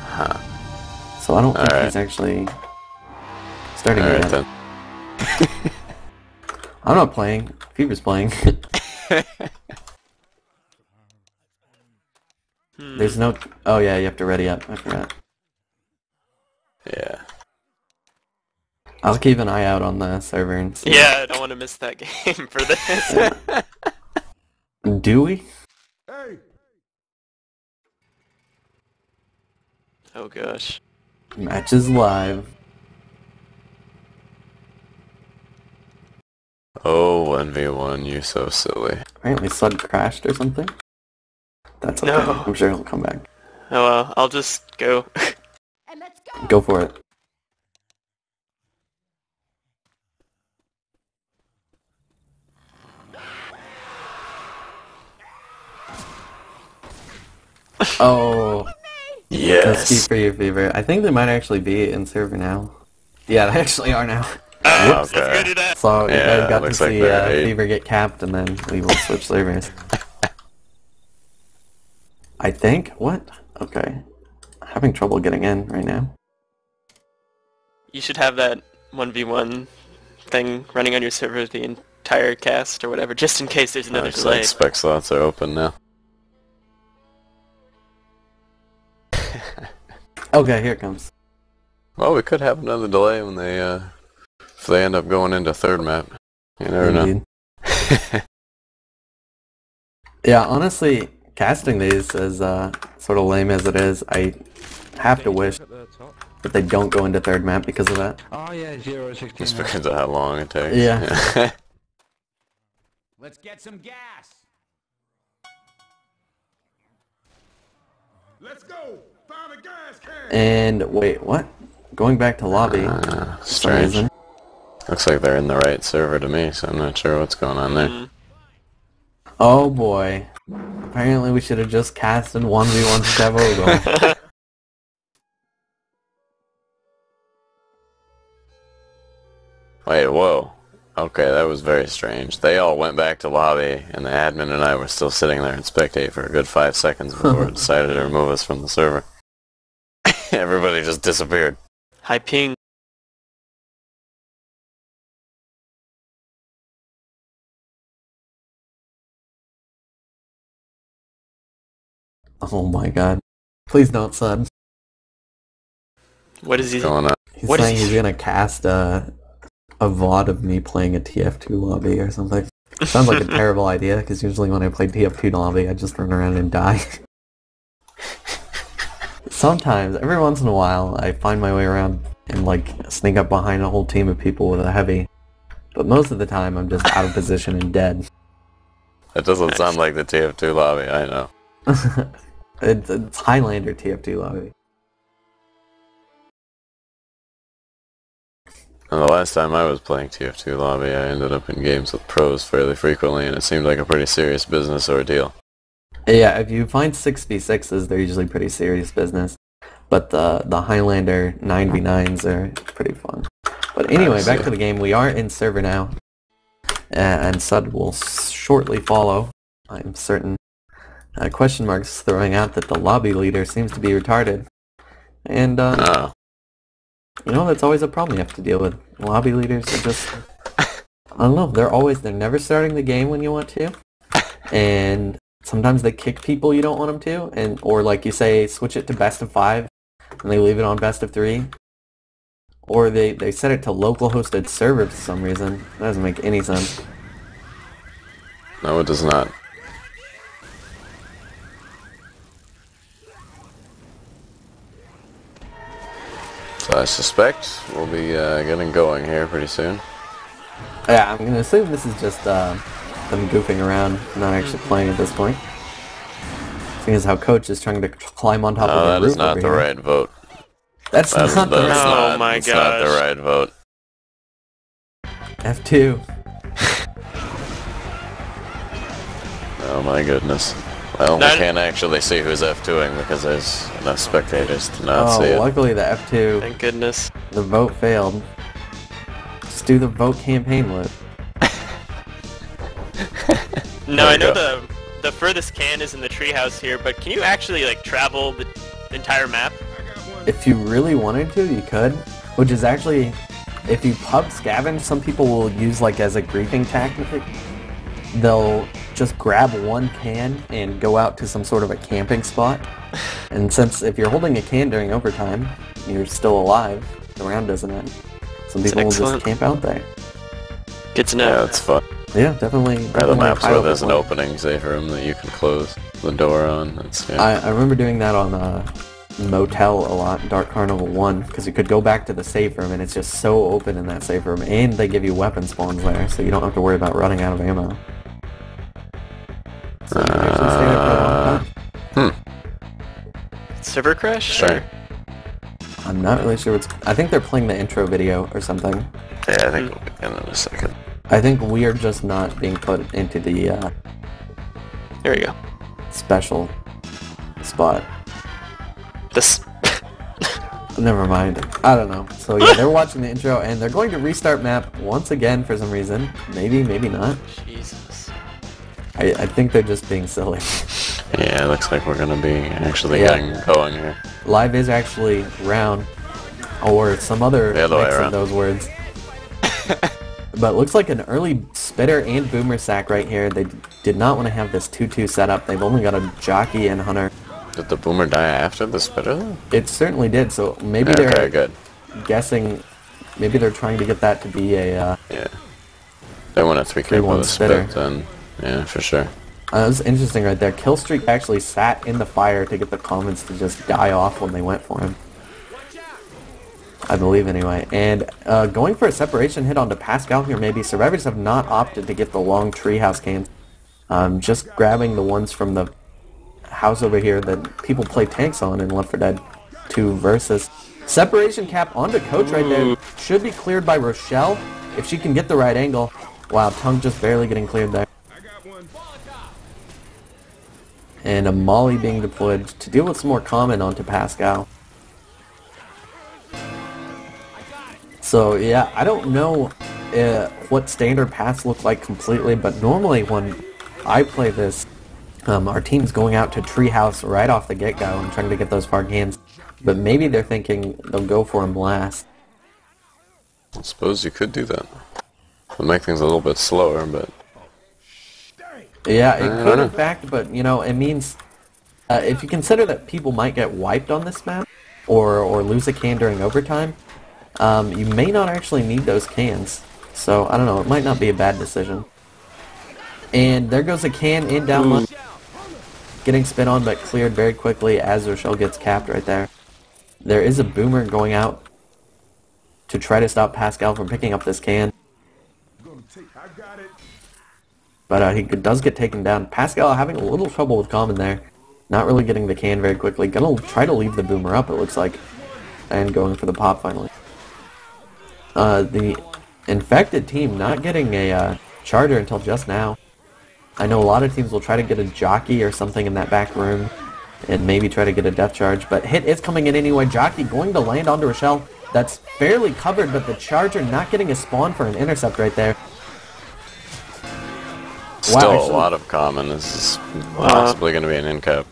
Huh. So I don't think Alright. he's actually starting it Alright yet. then. I'm not playing. Fever's playing. There's no... Oh yeah, you have to ready up. I forgot. Yeah. I'll keep an eye out on the server and see. Yeah, I don't want to miss that game for this. Do we? Oh gosh. Match is live. Oh, 1v1, you so silly. Apparently Sud crashed or something. That's okay. No. I'm sure he'll come back. Oh well, I'll just go. Go for it. Oh, Yes! Keep for your Fever. I think they might actually be in server now. Yeah, they actually are now. Let's Okay. go do that. So you Yeah, guys got to looks like see they're eight. Fever get capped, and then we will switch servers. I think? What? Okay. I'm having trouble getting in right now. You should have that 1v1 thing running on your server the entire cast or whatever, just in case there's another Looks delay. like spec slots are open now. Okay, here it comes. Well, we could have another delay when they, if they end up going into third map. You never know. Indeed. Yeah, honestly, casting these as sort of lame as it is, I have to wish that they don't go into third map because of that. Oh yeah, 016. Just because of how long it takes. Yeah. Let's get some gas. Let's go! Found a gas can! And wait, what? Going back to lobby. for some Strange. reason. Looks like they're in the right server to me, so I'm not sure what's going on there. Oh boy. Apparently we should have just cast in 1v1 Scavenge. Wait, whoa. Okay, that was very strange. They all went back to lobby, and the admin and I were still sitting there in spectate for a good 5 seconds before it decided to remove us from the server. Everybody just disappeared. High ping. Oh my god. Please don't sub. What is he? What's going on? He's What is saying he- he's gonna cast a VOD of me playing a TF2 lobby or something. Sounds like a terrible idea, because usually when I play TF2 lobby, I just run around and die. Sometimes, every once in a while, I find my way around and like sneak up behind a whole team of people with a heavy. But most of the time, I'm just out of position and dead. That doesn't sound like the TF2 lobby, I know. It's Highlander TF2 lobby. And the last time I was playing TF2 lobby, I ended up in games with pros fairly frequently, and it seemed like a pretty serious business ordeal. Yeah, if you find 6v6s, they're usually pretty serious business. But the Highlander 9v9s are pretty fun. But anyway, back to the game. We are in server now. And Sud will shortly follow, I'm certain. Question marks throwing out that the lobby leader seems to be retarded. And, Oh. you know, that's always a problem you have to deal with. Lobby leaders are just... I don't know, they're never starting the game when you want to. And sometimes they kick people you don't want them to. And or like you say, switch it to best of 5, and they leave it on best of 3. Or they set it to local hosted server for some reason. That doesn't make any sense. No, it does not. So I suspect we'll be getting going here pretty soon. Yeah, I'm gonna assume this is just them goofing around, not actually playing at this point. Seeing as how Coach is trying to climb on top No, of the that roof is not over the here. right vote. That's That's not the right Oh my that's not the gosh. right vote. F2. Oh my goodness. Well, we can't actually see who's F2ing because there's enough spectators to not see it. Luckily the F2, Thank goodness. the vote failed. Just do the vote campaign loop. No, I know the furthest can is in the treehouse here, but can you actually like travel the entire map? If you really wanted to, you could. Which is actually, if you pub scavenge, some people will use like as a griefing tactic. They'll just grab one can and go out to some sort of a camping spot. And since if you're holding a can during overtime, you're still alive, the round doesn't end. Some people will just camp out there. Good to know. Yeah, it's fun. Yeah, definitely. The maps where there's an opening safe room that you can close the door on. That's, yeah. I remember doing that on Motel a lot, Dark Carnival 1, because you could go back to the safe room and it's just so open in that safe room, and they give you weapon spawns there, so you don't have to worry about running out of ammo. So you can actually stay there for a long time. Server crash? Sure. I'm not really sure what's... I think they're playing the intro video or something. Yeah, I think we'll begin in a second. I think we are just not being put into the There we go. special spot. This. Never mind. I don't know. So yeah, they're watching the intro and they're going to restart map once again for some reason. Maybe, maybe not. Jesus. I think they're just being silly. Yeah, it looks like we're gonna be actually getting going here. Live is actually round, or some other The other way mix of around. those words. But it looks like an early spitter and boomer sack right here. They did not want to have this 2-2 setup. They've only got a jockey and hunter. Did the boomer die after the spitter though? It certainly did, so maybe Okay, they're good. guessing, maybe they're trying to get that to be a... Yeah. They want a 3K 3-1 with a spitter. spit then. Yeah, for sure. That was interesting right there. Killstreak actually sat in the fire to get the comments to just die off when they went for him. I believe anyway. And going for a separation hit onto Pascal here maybe. Survivors have not opted to get the long treehouse cans. Just grabbing the ones from the house over here that people play tanks on in Left 4 Dead 2 versus. Separation cap onto Coach right there. Should be cleared by Rochelle if she can get the right angle. Wow, Tongue just barely getting cleared there. And a molly being deployed to deal with some more common onto Pascal. So yeah, I don't know what standard paths look like completely, but normally when I play this, our team's going out to treehouse right off the get-go and trying to get those far cans. But maybe they're thinking they'll go for him last. I suppose you could do that. It'll make things a little bit slower, but... Yeah, it could in fact, but you know, it means if you consider that people might get wiped on this map or lose a can during overtime, you may not actually need those cans. So I don't know, it might not be a bad decision. And there goes a can in down low, getting spit on but cleared very quickly as Rochelle gets capped right there. There is a boomer going out to try to stop Pascal from picking up this can. But he does get taken down. Pascal having a little trouble with common there. Not really getting the can very quickly. Gonna try to leave the boomer up, it looks like. And going for the pop finally. The infected team not getting a charger until just now. I know a lot of teams will try to get a jockey or something in that back room. And maybe try to get a death charge. But hit is coming in anyway. Jockey going to land onto Rochelle. That's fairly covered, but the charger not getting a spawn for an intercept right there. Still Wow, a lot of common. This is possibly going to be an in cap.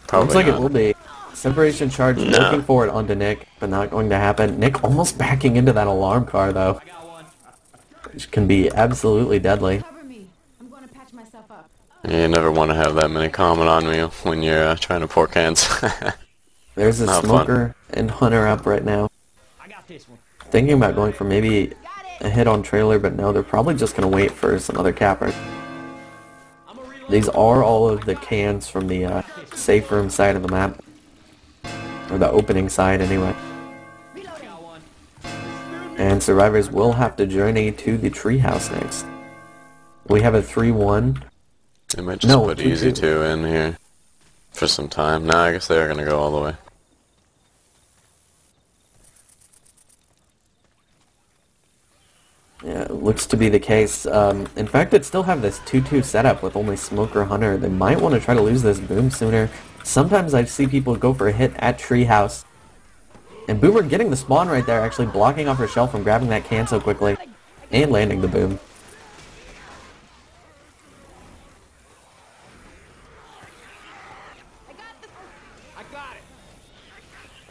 Probably looks like not. it will be. Separation charge looking for it onto Nick, but not going to happen. Nick almost backing into that alarm car though, which can be absolutely deadly. Cover me. I'm going to patch myself up. You never want to have that many common on you when you're trying to pour cans. There's a Not smoker and hunter up right now. Thinking about going for maybe a hit on trailer, but no, they're probably just going to wait for some other capper. These are all of the cans from the safe room side of the map. Or the opening side, anyway. And survivors will have to journey to the treehouse next. We have a 3-1. They might just put 2-2. easy 2 in here for some time. No, I guess they're going to go all the way. Yeah, it looks to be the case. In fact, it still have this 2-2 setup with only Smoker Hunter. They might want to try to lose this Boom sooner. Sometimes I see people go for a hit at Treehouse. And Boomer getting the spawn right there, actually blocking off her shell from grabbing that can so quickly. And landing the Boom.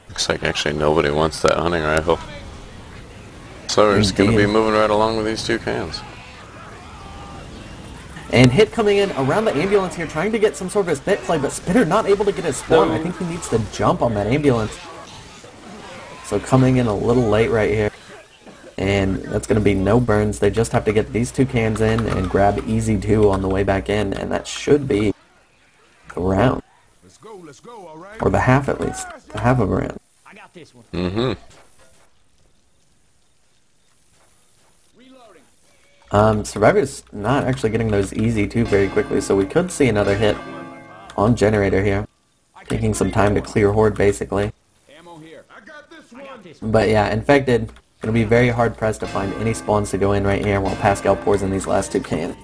Looks like actually nobody wants that hunting rifle. So we're just going to be moving right along with these two cans. And hit coming in around the ambulance here, trying to get some sort of a spit play, but Spitter not able to get his spawn. I think he needs to jump on that ambulance. So coming in a little late right here. And that's going to be no burns. They just have to get these two cans in and grab easy 2 on the way back in, and that should be the round. Let's go, all right? Or the half at least. The half of a round. I got this one. Mm-hmm. Survivor's not actually getting those easy 2 very quickly, so we could see another hit on Generator here. Taking some time to clear Horde, basically. Ammo here. I got this one. But yeah, Infected, gonna be very hard pressed to find any spawns to go in right here while Pascal pours in these last 2 cans.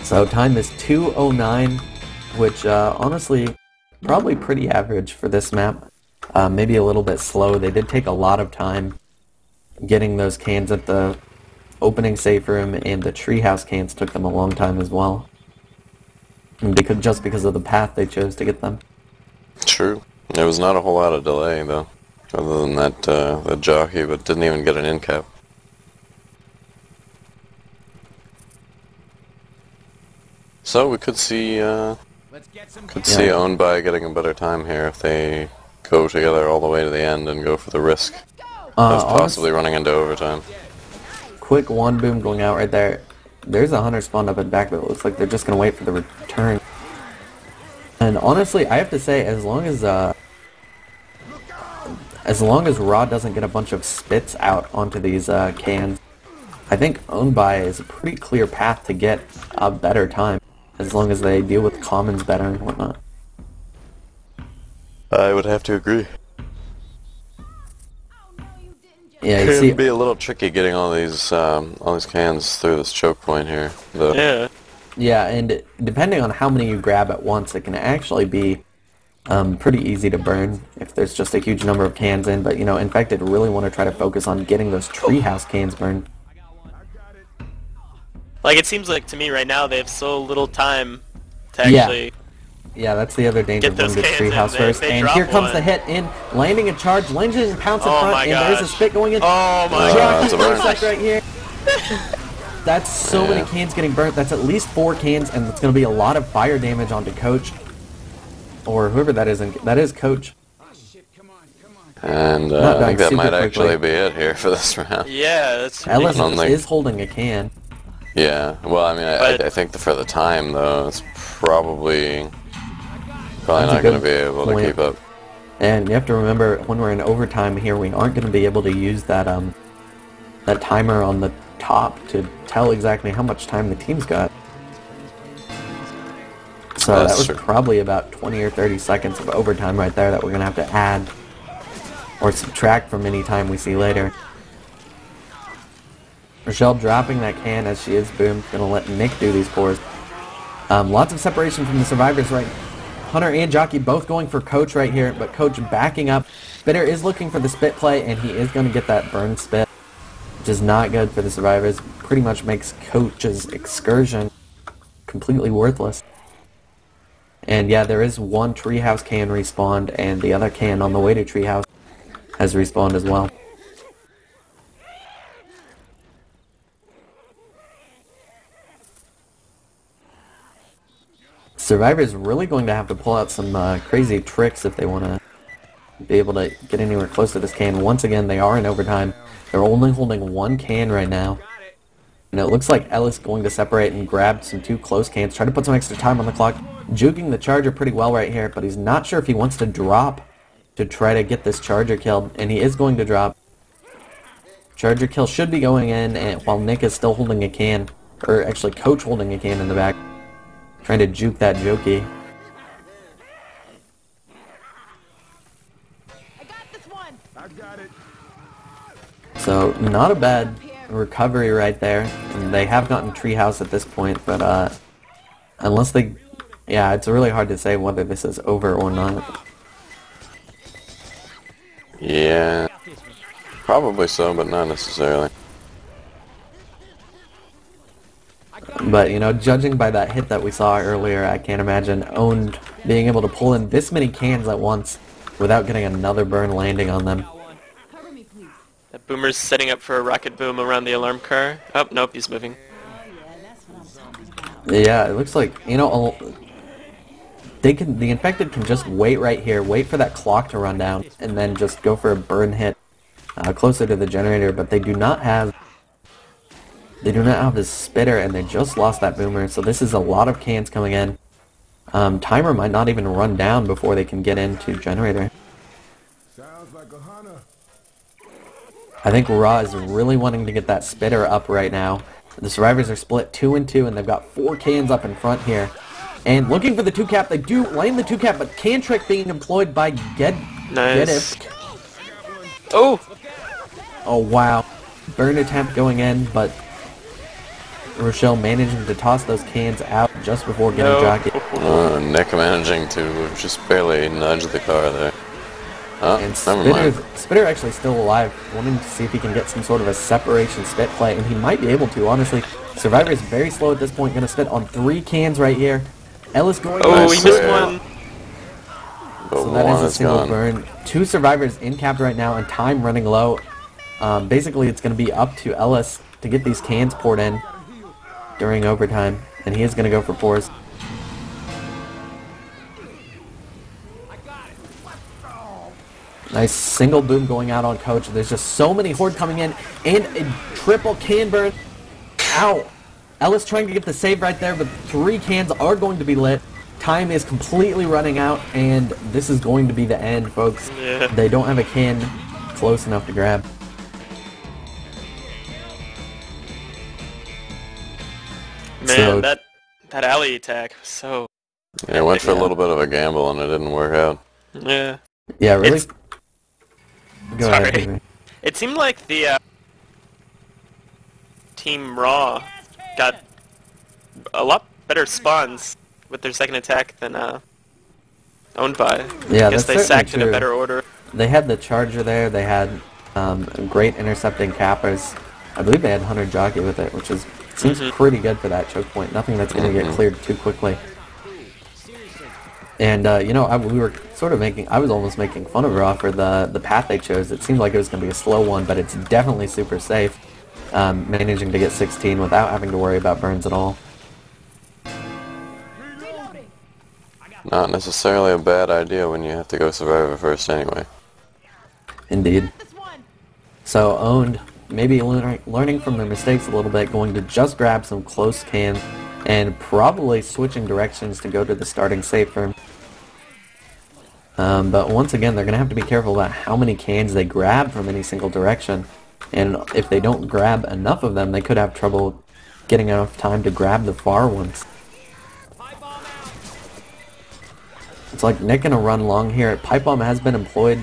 So time is 2:09, which honestly, probably pretty average for this map. Maybe a little bit slow. They did take a lot of time getting those cans at the opening safe room, and the treehouse cans took them a long time as well. And just because of the path they chose to get them. True. There was not a whole lot of delay, though, other than that jockey, but didn't even get an in cap. So we could see Let's get some Owned By getting a better time here if they go together all the way to the end and go for the risk of possibly running into overtime. Quick 1 boom going out right there. There's a hunter spawned up in back, but it looks like they're just going to wait for the return. And honestly, I have to say, as long as Raw doesn't get a bunch of spits out onto these cans, I think Owned By is a pretty clear path to get a better time, as long as they deal with commons better and whatnot. I would have to agree. Yeah, you It see, would be a little tricky getting all these cans through this choke point here, though. Yeah. yeah, and depending on how many you grab at once, it can actually be pretty easy to burn if there's just a huge number of cans in. But, you know, Infected really want to try to focus on getting those treehouse cans burned. Like, it seems like to me right now they have so little time to actually... Yeah, that's the other danger Get of going those to cans treehouse in. first. They And drop here comes the one. hit in, landing a charge, landing and pounce in Oh front, my and there's a gosh. spit going in. Oh my Jockey gosh. That's a burn. first right here. That's so many cans getting burnt. That's at least 4 cans, and it's going to be a lot of fire damage onto Coach. Or whoever that is. That is Coach. And Not I think that dying might super actually quickly. be it here for this round. Yeah, that's Ellis ridiculous. is holding a can. Yeah, well, I mean, But- I think for the time, though, it's probably That's a not going to good be able to point. keep up. And you have to remember, when we're in overtime here, we aren't going to be able to use that that timer on the top to tell exactly how much time the team's got. So That's that was true. probably about 20 or 30 seconds of overtime right there that we're going to have to add or subtract from any time we see later. Rochelle dropping that can as she is boom. Going to let Nick do these pours. Lots of separation from the survivors right. Hunter and Jockey both going for Coach right here, but Coach backing up. Spitter is looking for the spit play, and he is going to get that burn spit, which is not good for the survivors. Pretty much makes Coach's excursion completely worthless. And yeah, there is one treehouse can respawned, and the other can on the way to treehouse has respawned as well. Survivor's really going to have to pull out some crazy tricks if they want to be able to get anywhere close to this can. Once again, they are in overtime. They're only holding 1 can right now. And it looks like Ellis going to separate and grab some 2 close cans. Try to put some extra time on the clock. Juking the Charger pretty well right here, but he's not sure if he wants to drop to try to get this Charger killed. And he is going to drop. Charger kill should be going in, and while Nick is still holding a can. Or actually, Coach holding a can in the back. Trying to juke that Jokey. I got this one. I got it. So not a bad recovery right there. And they have gotten Treehouse at this point, but unless they... Yeah, it's really hard to say whether this is over or not. Yeah, probably so, but not necessarily. But, you know, judging by that hit that we saw earlier, I can't imagine Owned being able to pull in this many cans at once without getting another burn landing on them. Cover me, please. That Boomer's setting up for a rocket boom around the alarm car. Oh, nope, he's moving. Yeah, it looks like, you know, the infected can just wait right here, wait for that clock to run down, and then just go for a burn hit closer to the generator, but they do not have this spitter, and they just lost that boomer, so this is a lot of cans coming in. Timer might not even run down before they can get into generator. Sounds like a hunter. I think Raw is really wanting to get that spitter up right now. The survivors are split 2 and 2, and they've got 4 cans up in front here. And looking for the 2-cap, they do land the 2-cap, but can trick being employed by Nice. Oh! Oh wow. Burn attempt going in, but Rochelle managing to toss those cans out just before getting jockey. Nick managing to just barely nudge the car there. Oh, And never mind. Spitter actually still alive, wanting to see if he can get some sort of a separation spit play, and he might be able to, honestly. Survivor is very slow at this point, going to spit on 3 cans right here. Ellis going Oh, Nice he missed save. one. But So that one is a is single gone. burn. 2 survivors in capped right now, and time running low. Basically, it's going to be up to Ellis to get these cans poured in during overtime, and he is going to go for 4s. Nice single boom going out on Coach. There's just so many Horde coming in, and a triple can burn. Ow! Ellis trying to get the save right there, but 3 cans are going to be lit. Time is completely running out, and this is going to be the end, folks. Yeah. They don't have a can close enough to grab. Man, So- that alley attack was so... Yeah, went for a little bit of a gamble and it didn't work out. Yeah. Yeah, really. It's- Go Sorry. ahead, Avery. It seemed like the Team Raw got a lot better spawns with their second attack than Owned by. Yeah, I guess that's they certainly sacked in a true. better order. They had the Charger there. They had great intercepting cappers. I believe they had Hunter Jockey with it, which is seems pretty good for that choke point. Nothing that's going to get cleared too quickly. And you know, we were sort of I was almost making fun of Raw for the path they chose. It seemed like it was going to be a slow one, but it's definitely super safe. Managing to get 16 without having to worry about burns at all. Not necessarily a bad idea when you have to go Survivor first anyway. Indeed. So Owned, maybe learning from their mistakes a little bit, going to just grab some close cans and probably switching directions to go to the starting safe firm. But once again, they're going to have to be careful about how many cans they grab from any single direction. And if they don't grab enough of them, they could have trouble getting enough time to grab the far ones. It's like Nick gonna run long here. Pipe Bomb has been employed.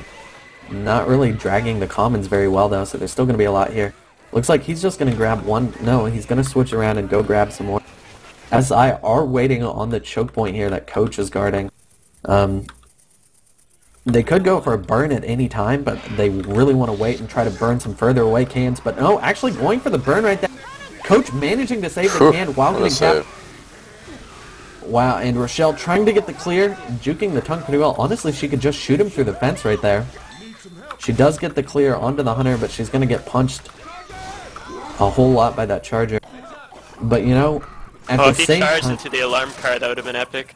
Not really dragging the commons very well though, so there's still gonna be a lot here. Looks like he's just gonna grab one. No, he's gonna switch around and go grab some more. SI are waiting on the choke point here that Coach is guarding. They could go for a burn at any time, but they really want to wait and try to burn some further away cans. But no, actually going for the burn right there. Coach managing to save the can while What a getting capped. save. Wow, and Rochelle trying to get the clear, juking the tongue pretty well. Honestly, she could just shoot him through the fence right there. She does get the clear onto the Hunter, but she's going to get punched a whole lot by that Charger. But, you know, at Oh, the if he same charged time... into the alarm car, that would have been epic.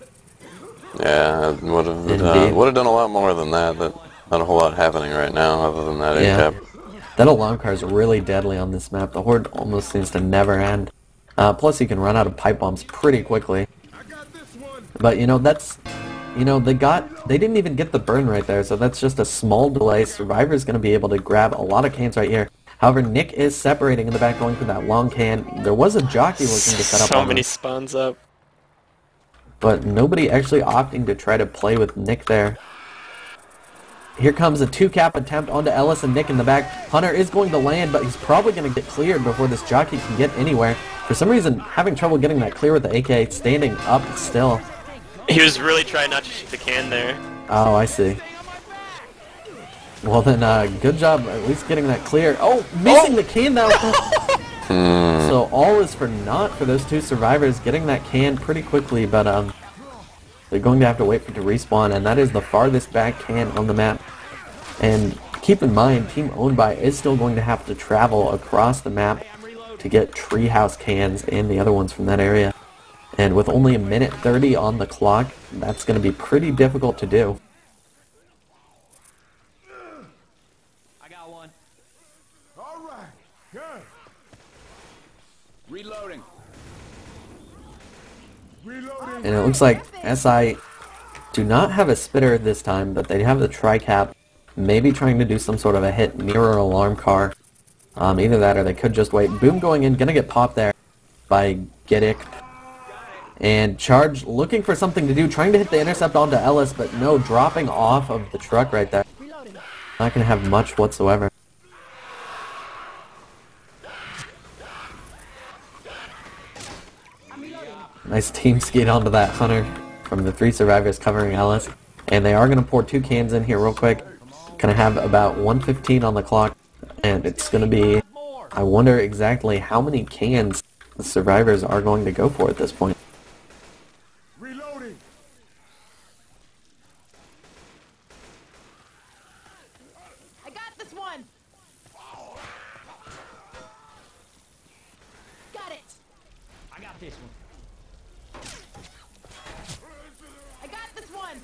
Yeah, it would Indeed. have done a lot more than that. Not a whole lot happening right now other than that Yeah. ACAP. That alarm car is really deadly on this map. The Horde almost seems to never end. Plus, you can run out of pipe bombs pretty quickly. But, you know, that's... You know, they didn't even get the burn right there, so that's just a small delay. Survivor's going to be able to grab a lot of cans right here. However, Nick is separating in the back, going for that long can. There was a jockey looking to set up So on many him, spawns up. but nobody actually opting to try to play with Nick there. Here comes a 2-cap attempt onto Ellis and Nick in the back. Hunter is going to land, but he's probably going to get cleared before this jockey can get anywhere. For some reason, having trouble getting that clear with the AK, standing up still. He was really trying not to shoot the can there. Oh, I see. Well then, good job at least getting that clear. Oh, missing the can though! So all is for naught for those two survivors getting that can pretty quickly, but they're going to have to wait for it to respawn, and that is the farthest back can on the map. And keep in mind, Team Owned By is still going to have to travel across the map to get treehouse cans and the other ones from that area. And with only 1:30 on the clock, that's going to be pretty difficult to do. I got one. All right, good. Reloading. Reloading. And it looks like SI do not have a spitter this time, but they have the tri-cap, maybe trying to do some sort of a hit mirror alarm car. Either that or they could just wait. Boom going in, gonna get popped there by Giddick. And Charge looking for something to do, trying to hit the intercept onto Ellis, but no, dropping off of the truck right there. Not gonna have much whatsoever. Nice team skate onto that Hunter from the 3 survivors covering Ellis. And they are going to pour 2 cans in here real quick. Going to have about 1:15 on the clock. And it's going to be... I wonder exactly how many cans the survivors are going to go for at this point. Reloading. I got this one. Got it. I got this one. I got this one.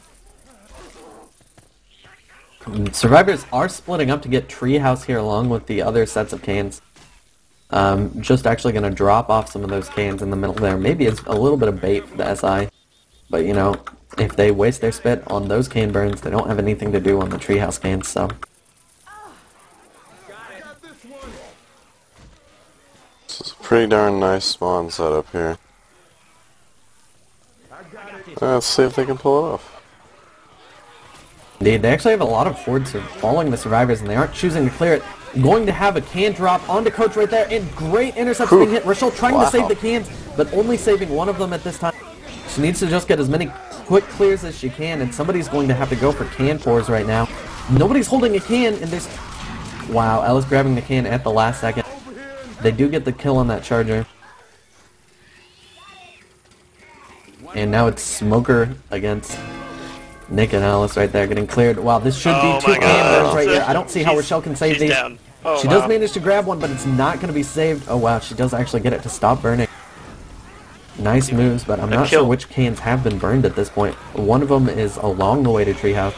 Survivors are splitting up to get treehouse here along with the other sets of cans. Just actually going to drop off some of those cans in the middle there. Maybe it's a little bit of bait for the SI. But, you know, if they waste their spit on those can burns, they don't have anything to do on the treehouse cans, so... This is a pretty darn nice spawn setup here. Let's see if they can pull it off. Indeed, they actually have a lot of hordes following the survivors, and they aren't choosing to clear it. Going to have a can drop onto Coach right there, and great intercepts being hit. Rochelle trying to save the cans, but only saving one of them at this time. She needs to just get as many quick clears as she can, and somebody's going to have to go for can pours right now. Nobody's holding a can, and there's... Wow, Ellis grabbing the can at the last second. They do get the kill on that charger. And now it's Smoker against Nick and Ellis right there getting cleared. Wow, this should be 2 can burns right here. I don't see how Rochelle can save these. Down. Oh, she does manage to grab one, but it's not going to be saved. Oh wow, she does actually get it to stop burning. Nice moves, but I'm not sure which cans have been burned at this point. One of them is along the way to treehouse.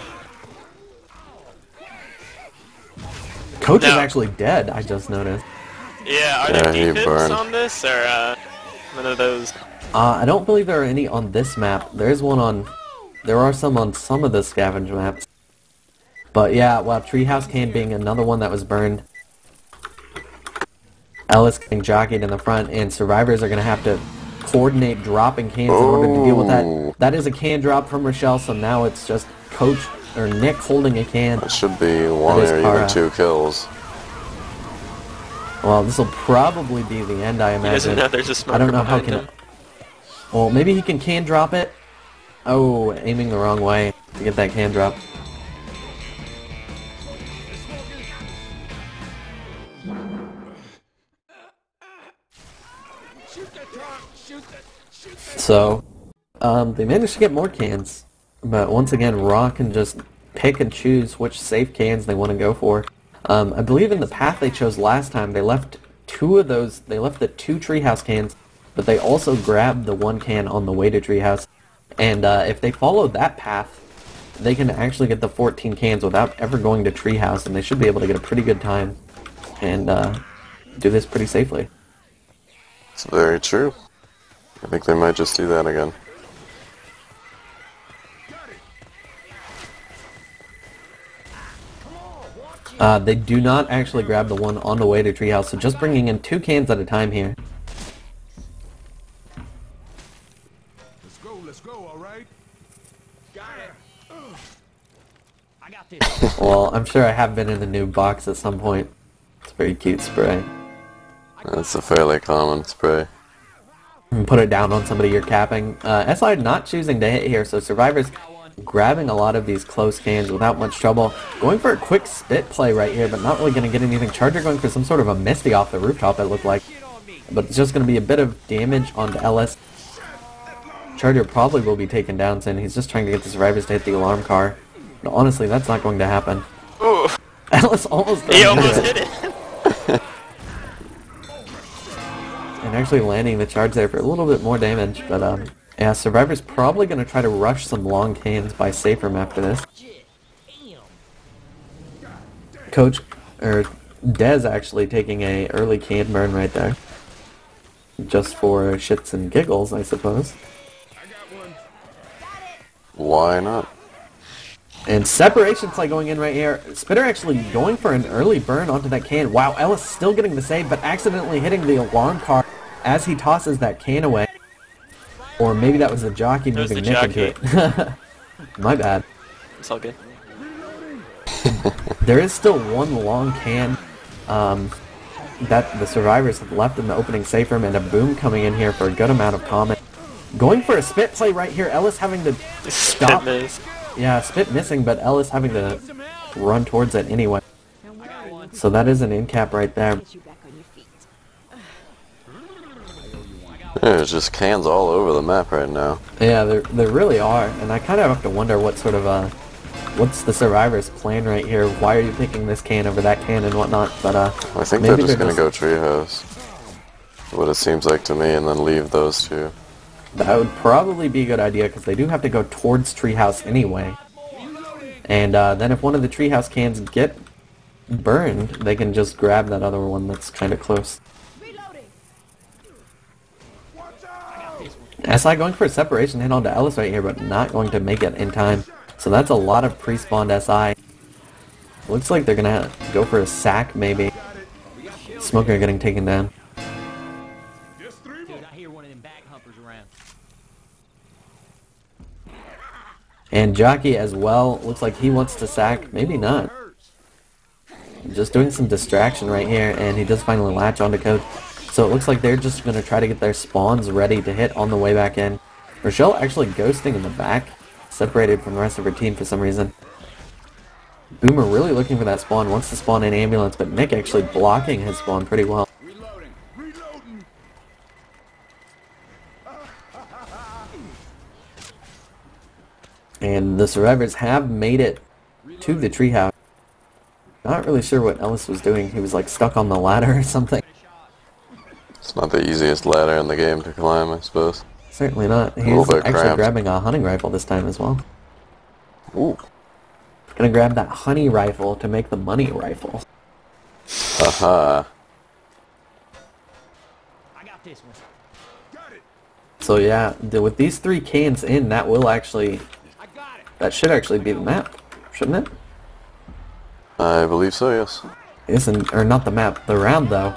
Coach is actually dead, I just noticed. Yeah, are there defense on this, or one of those? I don't believe there are any on this map. There are some on some of the Scavenge maps. But yeah, wow, treehouse can being another one that was burned. Ellis getting jockeyed in the front, and survivors are going to have to coordinate dropping cans in order to deal with that. That is a can drop from Rochelle, so now it's just Coach or Nick holding a can. That should be 1 or even 2 kills. Well, this will probably be the end, I imagine. He doesn't know there's a smoker I don't know how behind him. Well, maybe he can drop it. Oh, aiming the wrong way to get that can drop. So, they managed to get more cans, but once again, Raw can just pick and choose which safe cans they want to go for. I believe in the path they chose last time, they left 2 of those, they left the 2 treehouse cans, but they also grabbed the 1 can on the way to treehouse. And if they follow that path, they can actually get the 14 cans without ever going to treehouse, and they should be able to get a pretty good time and do this pretty safely. It's very true. I think they might just do that again. They do not actually grab the one on the way to treehouse, so just bringing in 2 cans at a time here. Let's go, all right? Got it. I got this. Well, I'm sure I have been in the new box at some point. It's a very cute spray. That's a fairly common spray. And put it down on somebody you're capping. SI not choosing to hit here, so Survivor's grabbing a lot of these close cans without much trouble. Going for a quick spit play right here, but not really going to get anything. Charger going for some sort of a Misty off the rooftop, it looked like. But it's just going to be a bit of damage onto Ellis. Charger probably will be taken down soon. He's just trying to get the Survivors to hit the alarm car. But honestly, that's not going to happen. Ooh, Ellis almost got he into almost it. hit it. And actually landing the charge there for a little bit more damage. But yeah, Survivor's probably going to try to rush some long cans by safe room after this. Coach, or Dez actually taking a early can burn right there. Just for shits and giggles, I suppose. Why not? And separation play going in right here. Spitter actually going for an early burn onto that can. Wow, Ellis still getting the save, but accidentally hitting the alarm car as he tosses that can away. Or maybe that was the jockey moving Nick into it. My bad. It's all good. There is still one long can that the Survivors have left in the opening safe room, and a boom coming in here for a good amount of comment. Going for a spit play right here. Ellis having to stop. Spit miss. Yeah, spit missing, but Ellis having to run towards it anyway. So that is an in cap right there. There's just cans all over the map right now. Yeah, there really are, and I kind of have to wonder what sort of what's the Survivors' plan right here? Why are you picking this can over that can and whatnot? But I think they're just gonna go treehouse. What it seems like to me, and then leave those two. That would probably be a good idea, because they do have to go towards treehouse anyway. And then if one of the treehouse cans get burned, they can just grab that other one that's kind of close. SI going for a separation hit onto Ellis right here, but not going to make it in time. So that's a lot of pre-spawned SI. Looks like they're going to go for a sack, maybe. Smoker getting taken down. Dude, I hear one of them back humpers around. And Jockey as well, looks like he wants to sack, maybe not. Just doing some distraction right here, and he does finally latch onto Coach. So it looks like they're just going to try to get their spawns ready to hit on the way back in. Rochelle actually ghosting in the back, separated from the rest of her team for some reason. Boomer really looking for that spawn, wants to spawn in ambulance, but Nick actually blocking his spawn pretty well. Reloading. And the Survivors have made it to the treehouse. Not really sure what Ellis was doing. He was like stuck on the ladder or something. It's not the easiest ladder in the game to climb, I suppose. Certainly not. He's little bit actually cramped. grabbing a hunting rifle this time as well. Ooh. Gonna grab that honey rifle to make the money rifle. Haha. I got this one. So yeah, with these 3 cans in, that will actually... I got it. That should actually be the map, shouldn't it? I believe so, yes. Isn't, or not the map, the round though.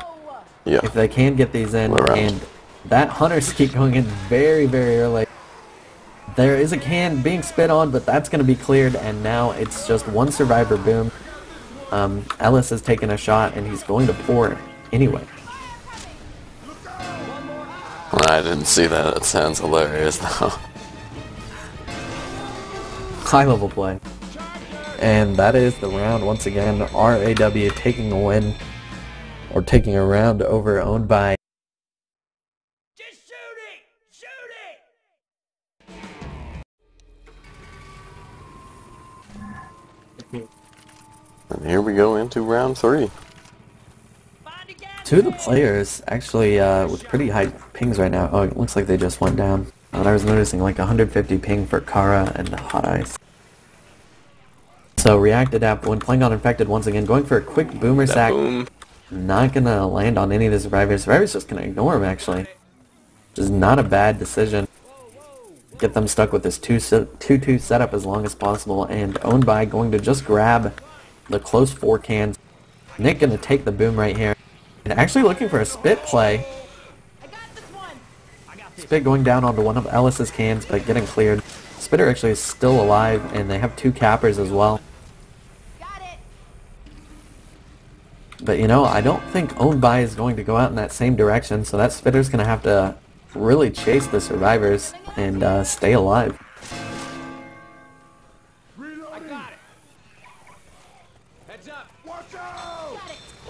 Yeah. If they can get these in, The round. and that hunters keep going in very, very early. There is a can being spit on, but that's going to be cleared, and now it's just one Survivor boom. Ellis has taken a shot, and he's going to pour anyway. I didn't see that. That sounds hilarious, though. High level play. And that is the round once again. RAW taking a win, or taking a round over, owned by... Just shoot it! Shoot it! And here we go into round 3. Find a gas. 2 of the players actually with pretty high pings right now. Oh, it looks like they just went down. And I was noticing like 150 ping for Kara and Hot Ice. So React Adapt, when playing on Infected once again, going for a quick boomer sack. Boom. Not gonna land on any of the Survivors. Survivors just gonna ignore him actually. Which is not a bad decision. Get them stuck with this 2-2 setup as long as possible. And Owned By going to just grab the close 4 cans. Nick gonna take the boom right here. And actually looking for a spit play. I got this one. Spit going down onto one of Ellis's cans, but getting cleared. Spitter actually is still alive, and they have 2 cappers as well. But you know, I don't think Owned By is going to go out in that same direction, so that Spitter's going to have to really chase the survivors and stay alive. I got it. Heads up. Watch out!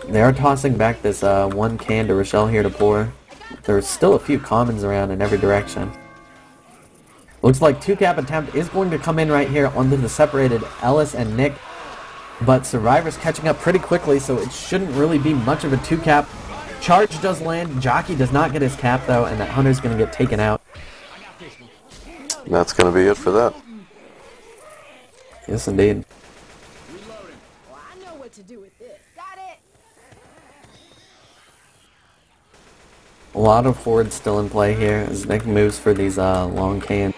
They are tossing back this one can to Rochelle here to pour. There's still a few commons around in every direction. Looks like 2-cap attempt is going to come in right here onto the separated Ellis and Nick. But Survivor's catching up pretty quickly, so it shouldn't really be much of a 2-cap. Charge does land. Jockey does not get his cap, though, and that Hunter's going to get taken out. That's going to be it for that. Yes, indeed. Well, I know what to do with this. Got it. A lot of forwards still in play here as Nick moves for these long cans.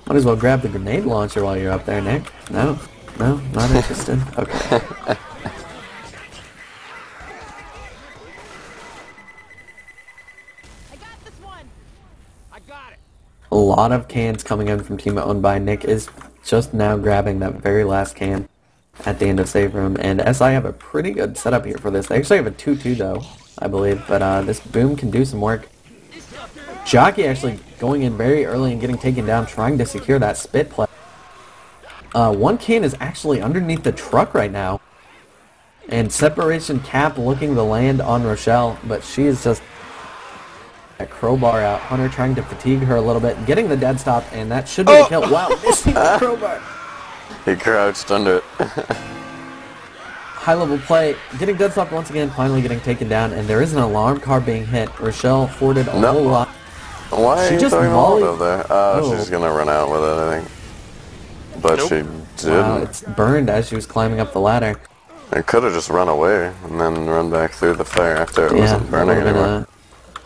Might as well grab the grenade launcher while you're up there, Nick. No? No? Not interested? Okay. I got this one. I got it. A lot of cans coming in from Team Owned By. Nick is just now grabbing that very last can at the end of save room. And SI have a pretty good setup here for this. They actually have a 2-2 though, I believe. But this boom can do some work. Jockey actually going in very early and getting taken down, trying to secure that spit play. One can is actually underneath the truck right now. And Separation Cap looking to land on Rochelle, but she is just a crowbar out. Hunter trying to fatigue her a little bit, getting the dead stop, and that should be a kill. Wow, missing the crowbar. He crouched under it. High level play, getting dead stopped once again, finally getting taken down, and there is an alarm car being hit. Rochelle hoarded a whole lot. Why She are you just throwing volleyed- Molotov there? Oh. She's going to run out with it, I think. But Nope. she didn't. Wow, it's burned as she was climbing up the ladder. It could have just run away and then run back through the fire after it Yeah, wasn't that burning would have been anymore.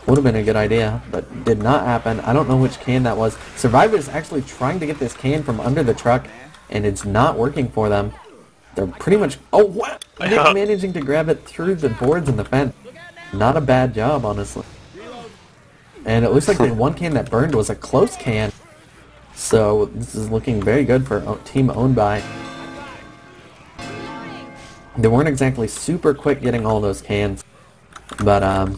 would have been a good idea, but did not happen. I don't know which can that was. Survivor is actually trying to get this can from under the truck, and it's not working for them. They're pretty much... Oh, what? Nick managing to grab it through the boards and the fence. Not a bad job, honestly. And it looks like the one can that burned was a close can. So this is looking very good for Team Owned By. They weren't exactly super quick getting all those cans, but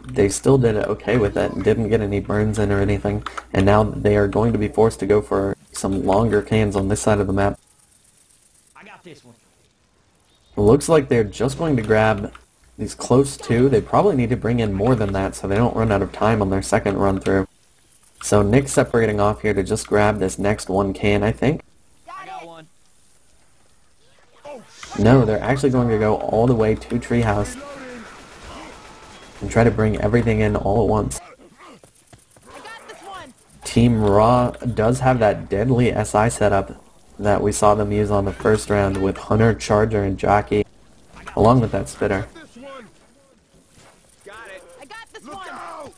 they still did it okay with it and didn't get any burns in or anything. And now they are going to be forced to go for some longer cans on this side of the map. I got this one. It looks like they're just going to grab these close two. They probably need to bring in more than that so they don't run out of time on their second run through. So Nick's separating off here to just grab this next one can, I think. I got one. No, they're actually going to go all the way to Treehouse and try to bring everything in all at once. I got this one. Team Raw does have that deadly SI setup that we saw them use on the first round with Hunter, Charger, and Jockey, along with that spitter. This one! Got it. I got this Look one. out!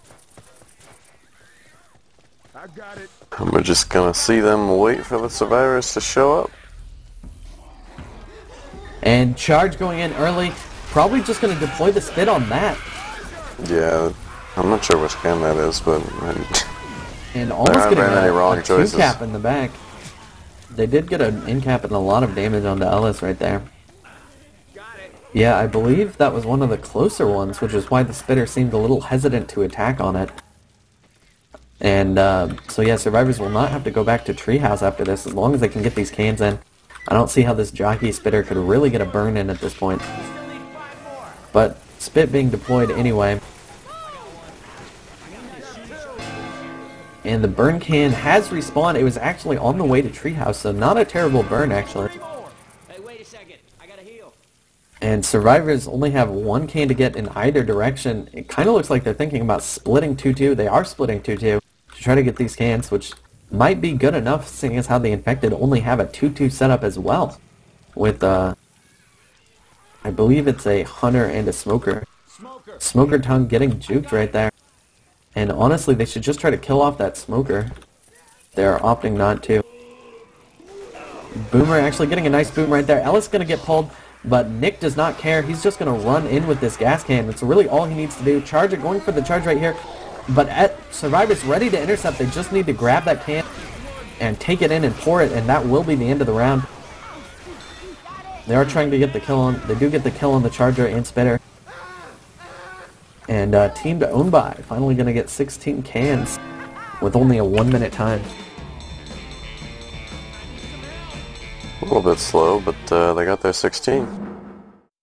I got it. And we're just going to see them wait for the survivors to show up. And Charge going in early, probably just going to deploy the spit on that. Yeah, I'm not sure which can that is, but... And almost aren't getting very many wrong a choices. 2-cap in the back. They did get an in-cap and a lot of damage onto Ellis right there. Got it. Yeah, I believe that was one of the closer ones, which is why the spitter seemed a little hesitant to attack on it. And so yeah, survivors will not have to go back to Treehouse after this, as long as they can get these cans in. I don't see how this Jockey spitter could really get a burn in at this point. Still need 5 more. But spit being deployed anyway. And the burn can has respawned. It was actually on the way to Treehouse, so not a terrible burn actually. 3 more. Hey, wait a second. I gotta heal. And survivors only have one can to get in either direction. It kind of looks like they're thinking about splitting 2-2. They are splitting 2-2 to try to get these cans, which might be good enough, seeing as how the infected only have a 2-2 setup as well. With, I believe it's a Hunter and a Smoker. Smoker. Smoker tongue getting juked right there. And honestly, they should just try to kill off that Smoker. They're opting not to. Boomer actually getting a nice boom right there. Ellis going to get pulled, but Nick does not care. He's just going to run in with this gas can. That's really all he needs to do. Charger going for the charge right here. But at Survivor's ready to intercept. They just need to grab that can and take it in and pour it, and that will be the end of the round. They are trying to get the kill on. They do get the kill on the Charger and Spitter. And team to own by finally going to get 16 cans with only a 1 minute time. A little bit slow, but they got their 16.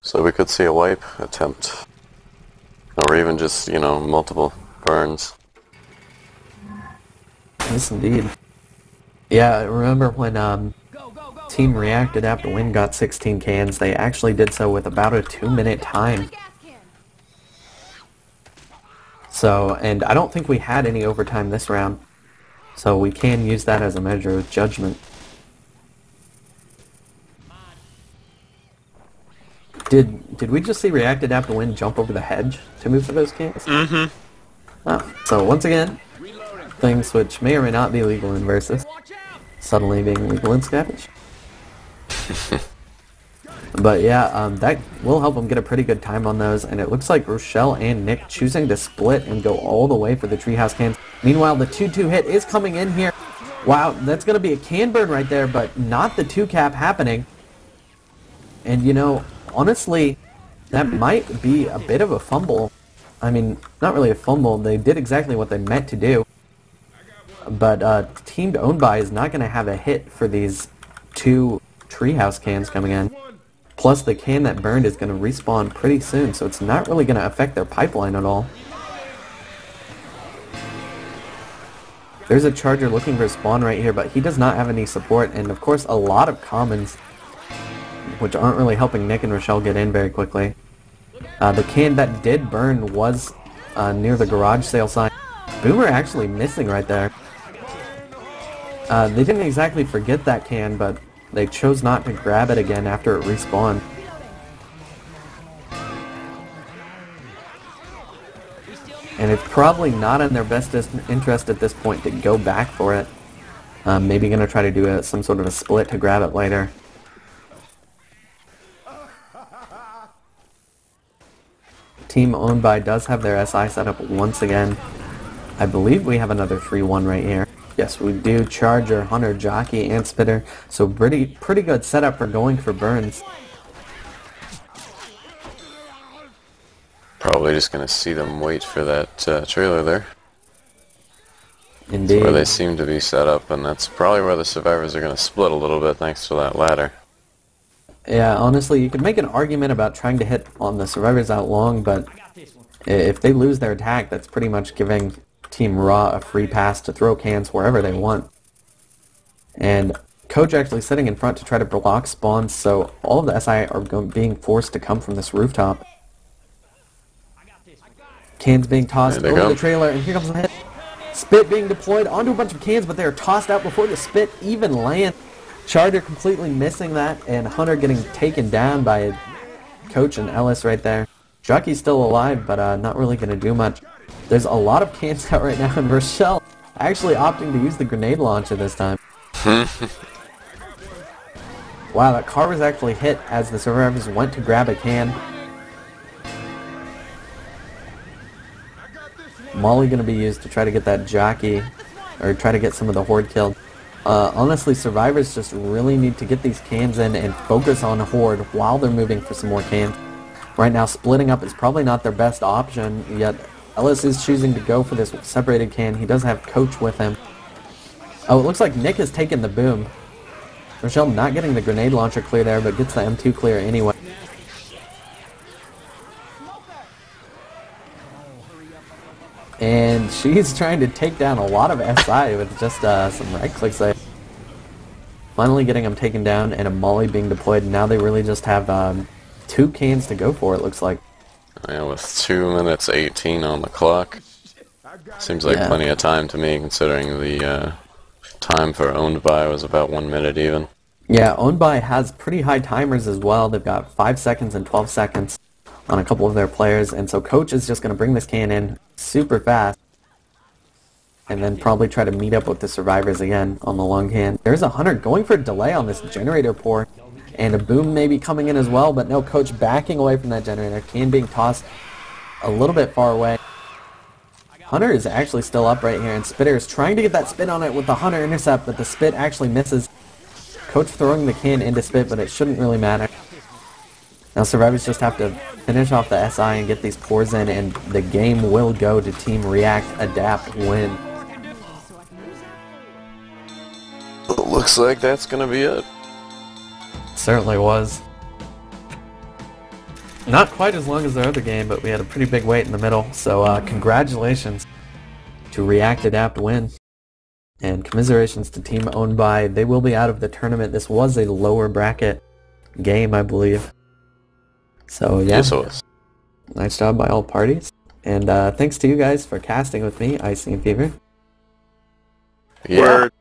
So we could see a wipe attempt. Or even just, you know, multiple burns. Yes, indeed. Yeah, I remember when Team React Adapt to Win got 16 cans, they actually did so with about a 2 minute time. So, and I don't think we had any overtime this round, so we can use that as a measure of judgment. Did we just see React Adapt to Win jump over the hedge to move for those cans? Mm-hmm. Oh, so once again, things which may or may not be legal in Versus, suddenly being legal in Scavenge. But yeah, that will help them get a pretty good time on those, and it looks like Rochelle and Nick choosing to split and go all the way for the Treehouse cans. Meanwhile, the 2-2 hit is coming in here. Wow, that's going to be a can burn right there, but not the 2-cap happening. And you know, honestly, that might be a bit of a fumble. I mean, not really a fumble. They did exactly what they meant to do. But team to own by is not going to have a hit for these 2 Treehouse cans coming in. Plus, the can that burned is going to respawn pretty soon, so it's not really going to affect their pipeline at all. There's a Charger looking for a spawn right here, but he does not have any support, and of course a lot of commons, which aren't really helping Nick and Rochelle get in very quickly. The can that did burn was near the garage sale sign. Boomer actually missing right there. They didn't exactly forget that can, but they chose not to grab it again after it respawned. And it's probably not in their best interest at this point to go back for it. Maybe going to try to do some sort of a split to grab it later. Team owned by does have their SI set up once again. I believe we have another 3-1 right here. Yes, we do. Charger, Hunter, Jockey, and Spitter. So pretty good setup for going for burns. Probably just going to see them wait for that trailer there. Indeed. That's where they seem to be set up, and that's probably where the survivors are going to split a little bit thanks to that ladder. Yeah, honestly, you could make an argument about trying to hit on the survivors out long, but if they lose their attack, that's pretty much giving Team Raw a free pass to throw cans wherever they want. And Coach actually sitting in front to try to block spawns, so all of the SI are being forced to come from this rooftop. Cans being tossed over the trailer, and here comes the hit. Spit being deployed onto a bunch of cans, but they are tossed out before the spit even lands. Charger completely missing that, and Hunter getting taken down by Coach and Ellis right there. Jockey's still alive, but not really going to do much. There's a lot of cans out right now, and Rochelle actually opting to use the grenade launcher this time. Wow, that car was actually hit as the survivors went to grab a can. Molly going to be used to try to get that Jockey, or try to get some of the Horde killed. Honestly, survivors just really need to get these cans in and focus on Horde while they're moving for some more cans. Right now, splitting up is probably not their best option, yet Ellis is choosing to go for this separated can. He does have Coach with him. Oh, it looks like Nick has taken the boom. Rochelle not getting the grenade launcher clear there, but gets the M2 clear anyway. And she's trying to take down a lot of SI with just some right clicks there. Finally getting them taken down and a Molly being deployed. Now they really just have 2 cans to go for, it looks like. Yeah, with 2 minutes 18 on the clock. Seems like plenty of time to me, considering the time for owned by was about 1 minute even. Yeah, owned by has pretty high timers as well. They've got 5 seconds and 12 seconds on a couple of their players, and so Coach is just going to bring this can in super fast and then probably try to meet up with the survivors again on the long can. There's a Hunter going for a delay on this generator pour, and a boom maybe coming in as well, but no, Coach backing away from that generator, can being tossed a little bit far away. Hunter is actually still up right here, and Spitter is trying to get that spit on it with the Hunter intercept, but the spit actually misses. Coach throwing the can into spit, but it shouldn't really matter. Now survivors just have to finish off the SI and get these pours in, and the game will go to Team React, Adapt, Win. Looks like that's gonna be it. Certainly was. Not quite as long as the other game, but we had a pretty big wait in the middle, so congratulations to React, Adapt, Win. And commiserations to Team Owned By. They will be out of the tournament. This was a lower bracket game, I believe. So yeah, Yes, it was. nice job by all parties. And thanks to you guys for casting with me, Icy and Fever. Yeah. Word.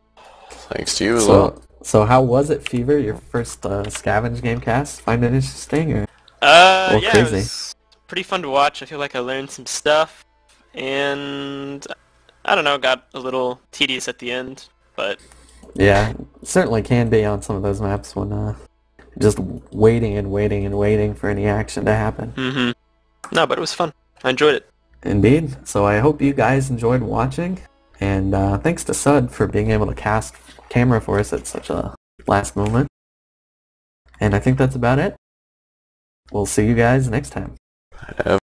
Thanks to you as well. So how was it, Fever? Your first Scavenge game cast? Find it interesting or? Yeah, it crazy. was pretty fun to watch. I feel like I learned some stuff, and I don't know, got a little tedious at the end, but Yeah, certainly can be on some of those maps when just waiting and waiting and waiting for any action to happen. no, but it was fun. I enjoyed it. Indeed. So I hope you guys enjoyed watching, and thanks to Sud for being able to cast camera for us at such a last moment. And I think that's about it. We'll see you guys next time.